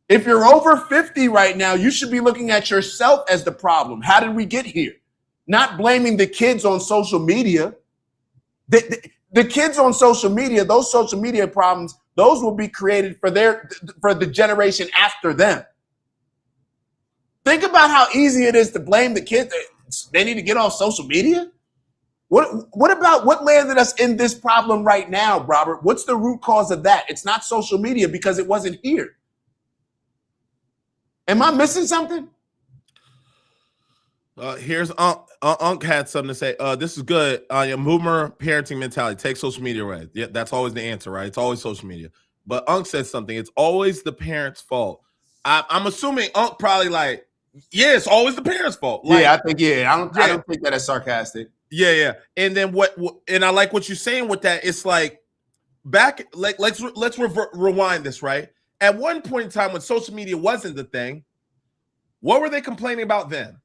If you're over 50 right now, you should be looking at yourself as the problem. How did we get here? Not blaming the kids on social media. The kids on social media, those social media problems, those will be created for the generation after them. Think about how easy it is to blame the kids. They need to get off social media. What about what landed us in this problem right now, Robert? What's the root cause of that? It's not social media because it wasn't here. Am I missing something? Here's Unc had something to say. This is good. Your boomer parenting mentality. Take social media away. Yeah, that's always the answer, right? It's always social media. But Unc said something. It's always the parents' fault. I'm assuming Unc probably like, yeah, it's always the parents' fault. Like, I think, I don't think that is sarcastic. Yeah. And then and I like what you're saying with that. It's like back, like let's rewind this, right? At one point in time when social media wasn't the thing, what were they complaining about then?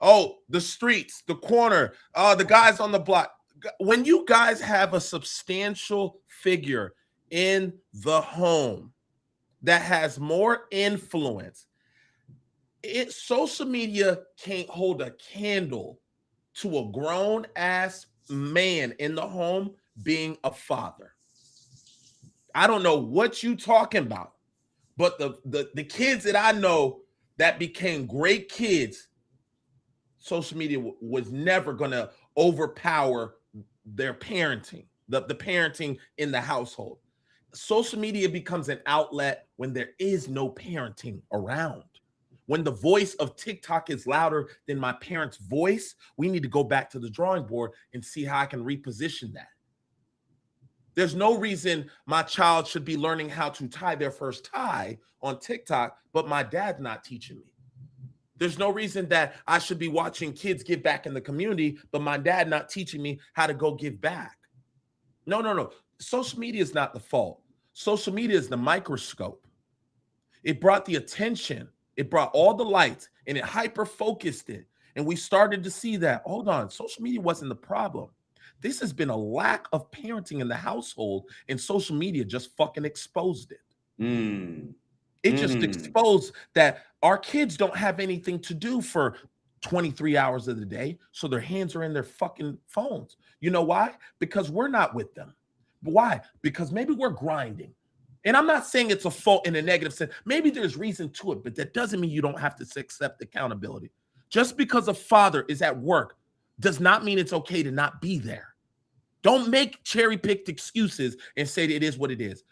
Oh, the streets, the corner, the guys on the block. When you guys have a substantial figure in the home that has more influence, social media can't hold a candle to a grown-ass man in the home being a father. I don't know what you talking about, but the kids that I know that became great kids, social media was never going to overpower their parenting, the parenting in the household. Social media becomes an outlet when there is no parenting around. When the voice of TikTok is louder than my parents' voice, we need to go back to the drawing board and see how I can reposition that. There's no reason my child should be learning how to tie their first tie on TikTok, but my dad's not teaching me. There's no reason that I should be watching kids give back in the community, but my dad not teaching me how to go give back. No. Social media is not the fault. Social media is the microscope. It brought the attention. It brought all the lights and it hyper-focused it. And we started to see that, hold on, social media wasn't the problem. This has been a lack of parenting in the household, and social media just fucking exposed it. It just exposed that our kids don't have anything to do for 23 hours of the day, so their hands are in their fucking phones. You know why? Because we're not with them. Why? Because maybe we're grinding. And I'm not saying it's a fault in a negative sense. Maybe there's reason to it, but that doesn't mean you don't have to accept accountability. Just because a father is at work does not mean it's okay to not be there. Don't make cherry-picked excuses and say that it is what it is.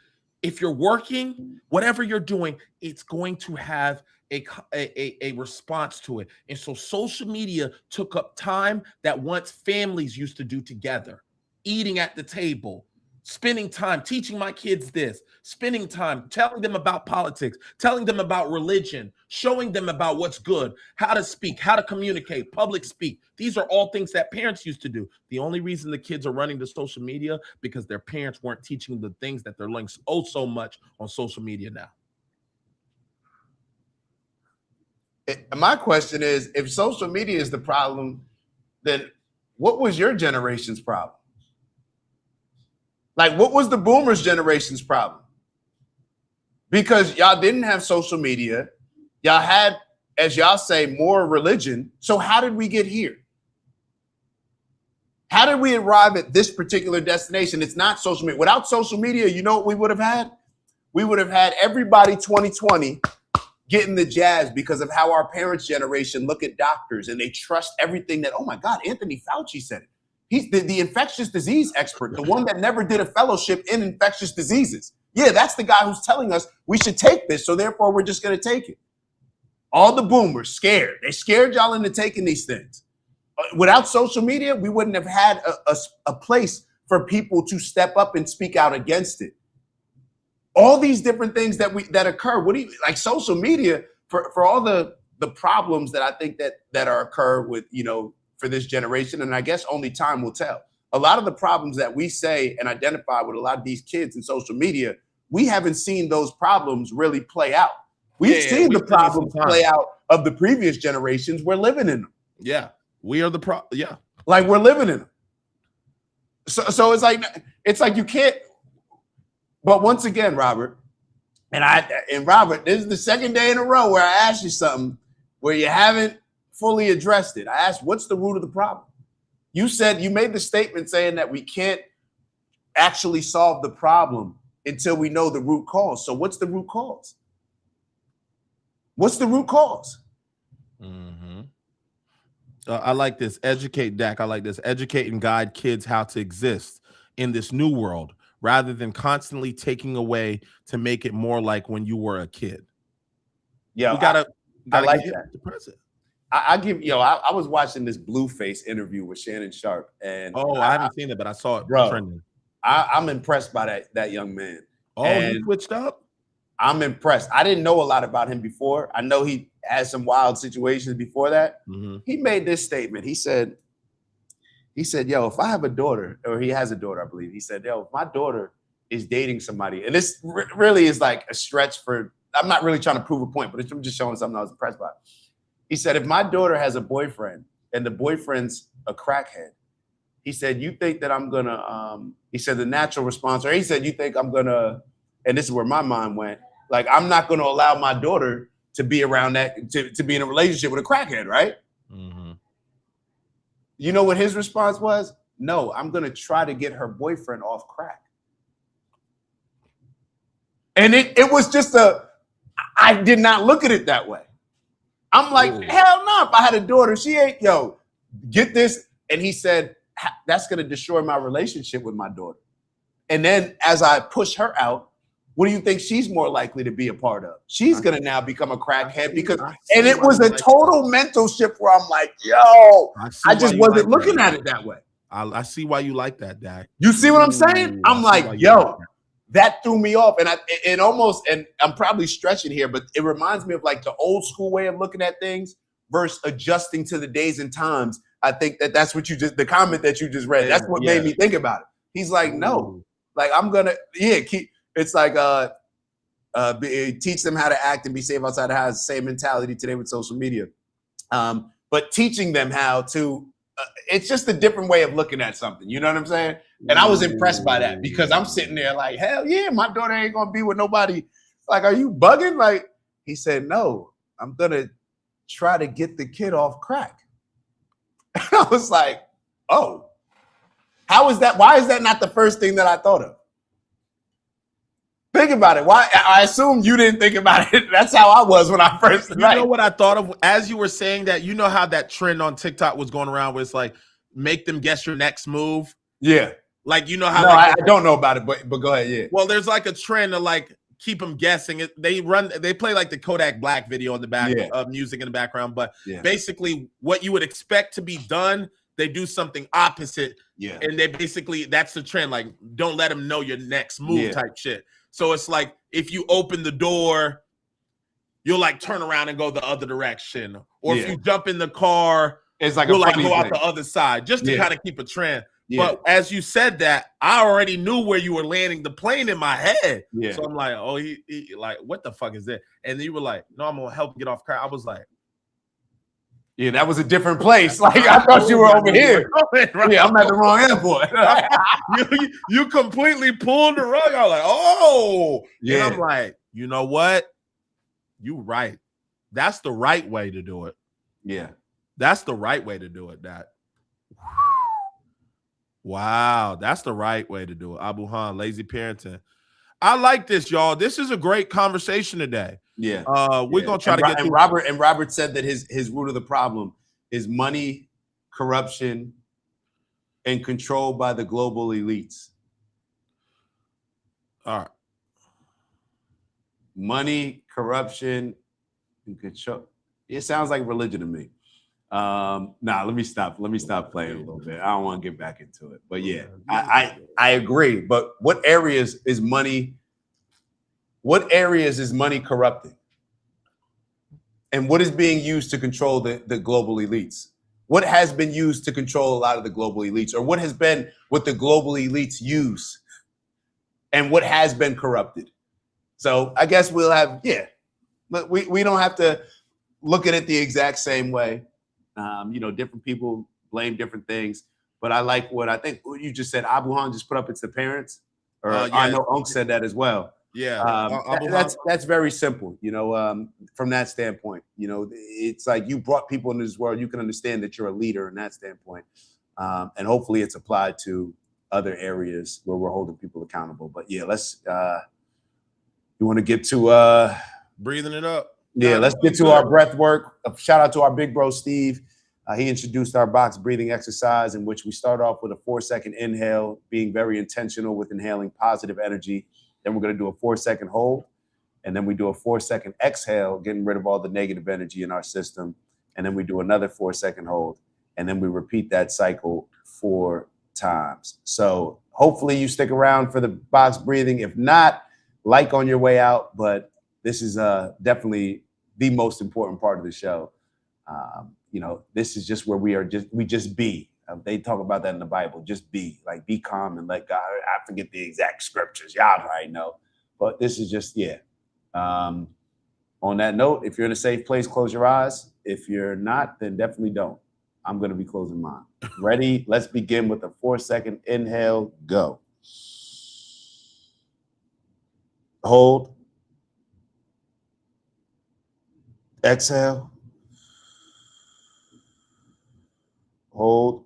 If you're working, whatever you're doing, it's going to have a response to it. And so social media took up time that once families used to do together, eating at the table, spending time teaching my kids this, spending time telling them about politics, telling them about religion, showing them about what's good, how to speak, how to communicate, public speak. These are all things that parents used to do. The only reason the kids are running to social media because their parents weren't teaching the things that they're learning so much on social media now. My question is, if social media is the problem, then what was your generation's problem? Like, what was the boomers generation's problem? Because y'all didn't have social media. Y'all had, as y'all say, more religion. So how did we get here? How did we arrive at this particular destination? It's not social media. Without social media, you know what we would have had? We would have had everybody 2020 getting the jabs because of how our parents' generation look at doctors and they trust everything that, oh my God, Anthony Fauci said it. He's the infectious disease expert, the one that never did a fellowship in infectious diseases. Yeah, that's the guy who's telling us we should take this, so therefore we're just going to take it. All the boomers scared. They scared y'all into taking these things. Without social media, we wouldn't have had a place for people to step up and speak out against it. All these different things that occur. What do you like? Social media for all the problems that I think that are occur with, you know, for this generation, and I guess only time will tell. A lot of the problems that we say and identify with a lot of these kids in social media, we haven't seen those problems really play out. We've seen the problems play out of the previous generations. We're living in them. Yeah, we are the yeah, like we're living in them. So it's like you can't. But once again, Robert, and Robert, this is the second day in a row where I asked you something where you haven't fully addressed it. I asked, what's the root of the problem? You said, you made the statement saying that we can't actually solve the problem until we know the root cause. So what's the root cause? What's the root cause? I like this. Educate, Dak. I like this. Educate and guide kids how to exist in this new world rather than constantly taking away to make it more like when you were a kid. Yeah, we gotta I like that. The present. I was watching this Blueface interview with Shannon Sharp, and I haven't seen it, but I saw it trending. I'm impressed by that young man. Oh, and he switched up? I'm impressed. I didn't know a lot about him before. I know he had some wild situations before that. He made this statement. He said, yo, if I have a daughter, or he has a daughter, I believe. He said, yo, if my daughter is dating somebody, and this really is like a stretch for, I'm not really trying to prove a point, but I'm just showing something I was impressed by. He said, if my daughter has a boyfriend and the boyfriend's a crackhead, he said, you think that I'm going to, he said, the natural response, or he said, you think I'm going to, and this is where my mind went, like, I'm not going to allow my daughter to be around that, to be in a relationship with a crackhead, right? You know what his response was? No, I'm going to try to get her boyfriend off crack. And it was just I did not look at it that way. I'm like, hell no, if I had a daughter, she ain't, yo, get this. And he said, that's going to destroy my relationship with my daughter. And then as I push her out, what do you think she's more likely to be a part of? She's going to now become a crackhead because, and it was a total mental shift where I'm like, yo, I just wasn't looking at it that way. I see why you like that, Dak. You see what I'm saying? I'm like, yo, that threw me off. And I'm probably stretching here, but it reminds me of like the old school way of looking at things versus adjusting to the days and times. I think that's what the comment that you just read, that's what made me think about it. He's like, no, like I'm going to, keep. It's like teach them how to act and be safe outside the house. Same mentality today with social media. But but teaching them how to. It's just a different way of looking at something. You know what I'm saying? And I was impressed by that because I'm sitting there like, hell yeah, my daughter ain't gonna be with nobody. Like, are you bugging? Like, he said, no, I'm gonna try to get the kid off crack. And I was like, oh, how is that? Why is that not the first thing that I thought of? Think about it. Why? I assume you didn't think about it. That's how I was when I first. You know what I thought of as you were saying that? You know how that trend on TikTok was going around where it's like, make them guess your next move. Yeah. Like, you know how? No, I don't know about it, but go ahead. Yeah. Well, there's like a trend to like keep them guessing. They play like the Kodak Black video in the back of music in the background, but basically what you would expect to be done, they do something opposite. Yeah. And they basically, that's the trend. Like, don't let them know your next move type shit. So it's like, if you open the door, you'll like turn around and go the other direction. Or if you jump in the car, it's like you'll a like funny go out thing. the other side just to kind of keep a trend. Yeah. But as you said that, I already knew where you were landing the plane in my head. Yeah. So I'm like, oh, he like, what the fuck is that? And then you were like, no, I'm gonna help get off car. I was like, yeah, that was a different place. Like, I thought you were over here. Yeah, I'm at the wrong airport. you completely pulled the rug. I was like, oh, yeah. And I'm like, you know what? You right. That's the right way to do it. Yeah. That's the right way to do it. Wow, that's the right way to do it. Abu Han, lazy parenting. I like this, y'all. This is a great conversation today. Yeah. We're gonna try to get and Robert said that his root of the problem is money, corruption, and control by the global elites. All right. Money, corruption, and control. It sounds like religion to me. Let me stop playing a little bit. I don't want to get back into it. But yeah, I agree. But what areas is money corrupting? And what is being used to control the global elites? What has been used to control a lot of the global elites? Or what has been what the global elites use? And what has been corrupted? So I guess we'll have, but we don't have to look at it the exact same way. Different people blame different things, but I like what you just said. Abu Han just put up, it's the parents, or I know Unc said that as well. Yeah, that's very simple. From that standpoint, it's like you brought people into this world. You can understand that you're a leader in that standpoint, and hopefully it's applied to other areas where we're holding people accountable. But yeah, let's. You want to get to breathing it up? Yeah, let's get to our breath work. A shout out to our big bro, Steve. He introduced our box breathing exercise in which we start off with a 4-second inhale, being very intentional with inhaling positive energy. Then we're going to do a 4-second hold. And then we do a 4-second exhale, getting rid of all the negative energy in our system. And then we do another 4-second hold. And then we repeat that cycle 4 times. So hopefully you stick around for the box breathing. If not, like on your way out. But this is definitely the most important part of the show. This is just where we just be. They talk about that in the Bible. Just be, like, be calm and let God. I forget the exact scriptures. Y'all probably know. But this is just, on that note, if you're in a safe place, close your eyes. If you're not, then definitely don't. I'm going to be closing mine. Ready? Let's begin with a 4-second inhale. Go. Hold. Exhale. Hold.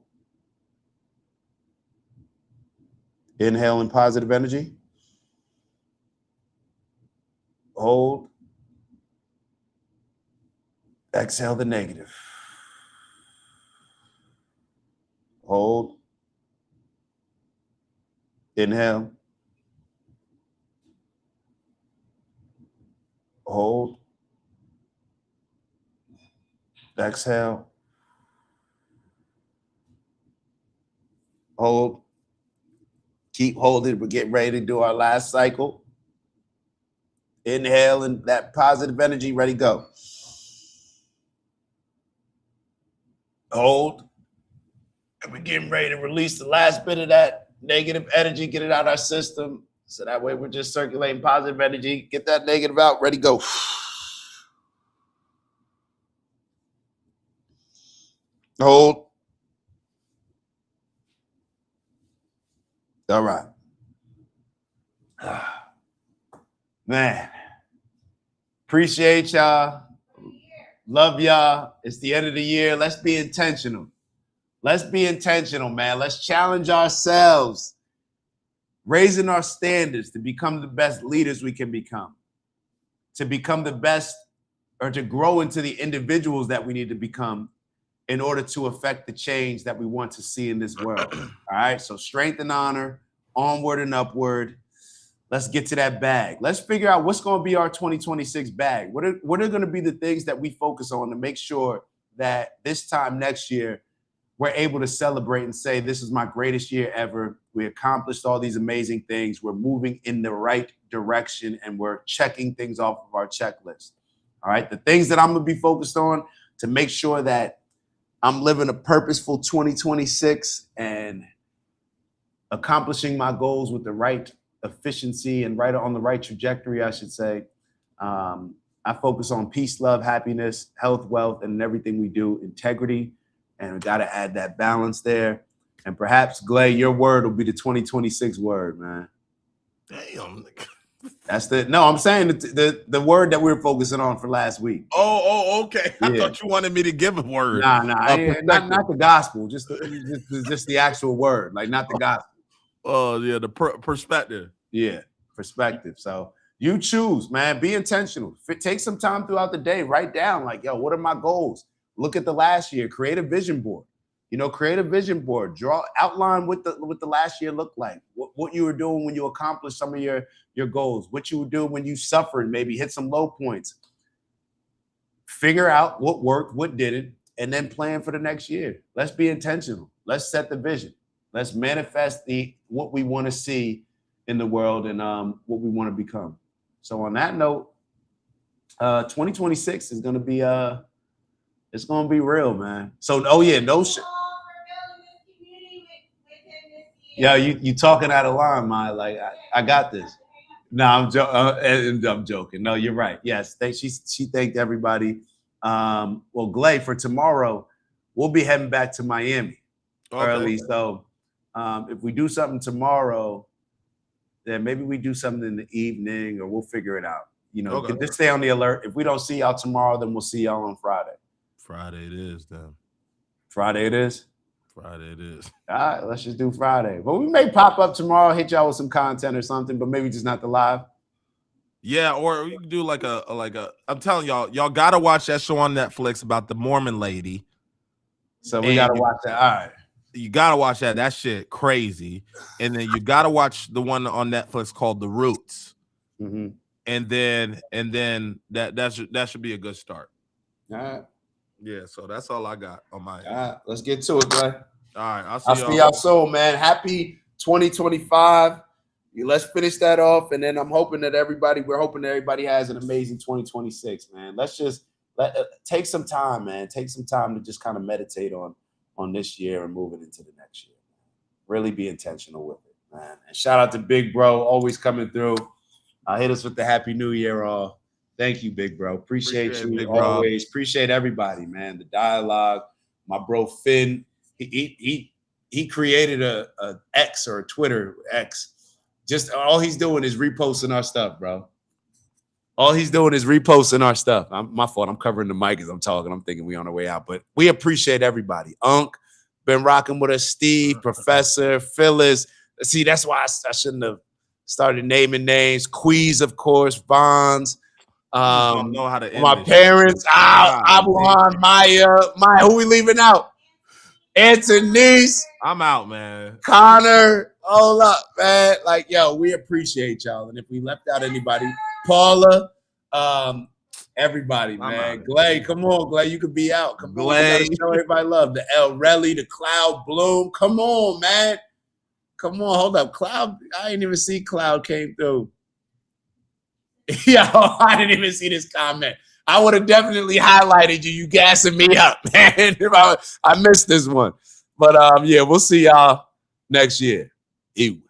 Inhale in positive energy. Hold. Exhale the negative. Hold. Inhale. Hold. Exhale. Hold. Keep holding. We're getting ready to do our last cycle. Inhale and that positive energy. Ready, go. Hold. And we're getting ready to release the last bit of that negative energy, get it out of our system. So that way we're just circulating positive energy. Get that negative out. Ready, go. Hold. All right. Man. Appreciate y'all. Love y'all. It's the end of the year. Let's be intentional. Let's be intentional, man. Let's challenge ourselves, raising our standards to become the best leaders we can become, to become the best or to grow into the individuals that we need to become in order to affect the change that we want to see in this world. All right. So strength and honor, onward and upward. Let's get to that bag. Let's figure out what's going to be our 2026 bag. What are going to be the things that we focus on to make sure that this time next year, we're able to celebrate and say, this is my greatest year ever. We accomplished all these amazing things. We're moving in the right direction and we're checking things off of our checklist. All right. The things that I'm going to be focused on to make sure that I'm living a purposeful 2026 and accomplishing my goals with the right efficiency and right on the right trajectory, I should say. I focus on peace, love, happiness, health, wealth, and everything we do, integrity. And we got to add that balance there. And perhaps, Glay, your word will be the 2026 word, man. Damn. That's I'm saying the word that we were focusing on for last week. Oh, okay. I Yeah. thought you wanted me to give a word. Nah, not the gospel, just the actual word, like not the gospel. Oh, yeah, the perspective. Yeah, perspective. So you choose, man. Be intentional. Take some time throughout the day. Write down, like, yo, what are my goals? Look at the last year. Create a vision board. Create a vision board. Draw, outline what the last year looked like. What you were doing when you accomplished some of your goals. What you would do when you suffered, maybe hit some low points. Figure out what worked, what didn't, and then plan for the next year. Let's be intentional. Let's set the vision. Let's manifest what we want to see in the world and what we want to become. So on that note, 2026 is going to be it's going to be real, man. So yeah, you talking out of line, Maya. Like I got this. No, I'm joking. No, you're right. Yes, she thanked everybody. Well, Glay, for tomorrow, we'll be heading back to Miami early. So if we do something tomorrow, then maybe we do something in the evening, or we'll figure it out. Just stay on the alert. If we don't see y'all tomorrow, then we'll see y'all on Friday. Friday it is, then. Friday it is? Friday it is. All right, let's just do Friday. But we may pop up tomorrow, hit y'all with some content or something, but maybe just not the live. Yeah, or we can do like a I'm telling y'all gotta watch that show on Netflix about the Mormon lady. So we gotta watch that. All right. You gotta watch that. That shit crazy. And then you gotta watch the one on Netflix called The Roots. Mm-hmm. And then that should be a good start. All right. Yeah, so that's all I got on my end. All right, let's get to it, Glay. All right, I'll see y'all soon, man. Happy 2025. Let's finish that off, and then we're hoping that everybody has an amazing 2026, man. Let's just take some time, man. Take some time to just kind of meditate on this year and moving into the next year. Really be intentional with it, man. And shout out to Big Bro, always coming through. Hit us with the Happy New Year, all. Thank you, Big Bro. Appreciate you Big always. Bro. Appreciate everybody, man. The dialogue. My bro Finn, he created a X or a Twitter X. Just all he's doing is reposting our stuff, bro. All he's doing is reposting our stuff. My fault. I'm covering the mic as I'm talking. I'm thinking we on our way out, but we appreciate everybody. Unc been rocking with us. Steve, Professor, Phyllis. See, that's why I shouldn't have started naming names. Queez, of course. Bonds. Don't know how to end my parents, Abuhan, Maya, who we leaving out? Antonice. I'm out, man. Connor, hold up, man. Like, yo, we appreciate y'all. And if we left out anybody, Paula, everybody, man. Glay, come on, Glay, you could be out. Come on, we gotta show everybody love. The El Relly, the Cloud Bloom. Come on, man. Come on, hold up. Cloud, I didn't even see Cloud came through. Yo, I didn't even see this comment. I would have definitely highlighted you. You gassing me up, man. I missed this one. But yeah, we'll see y'all next year. Ew.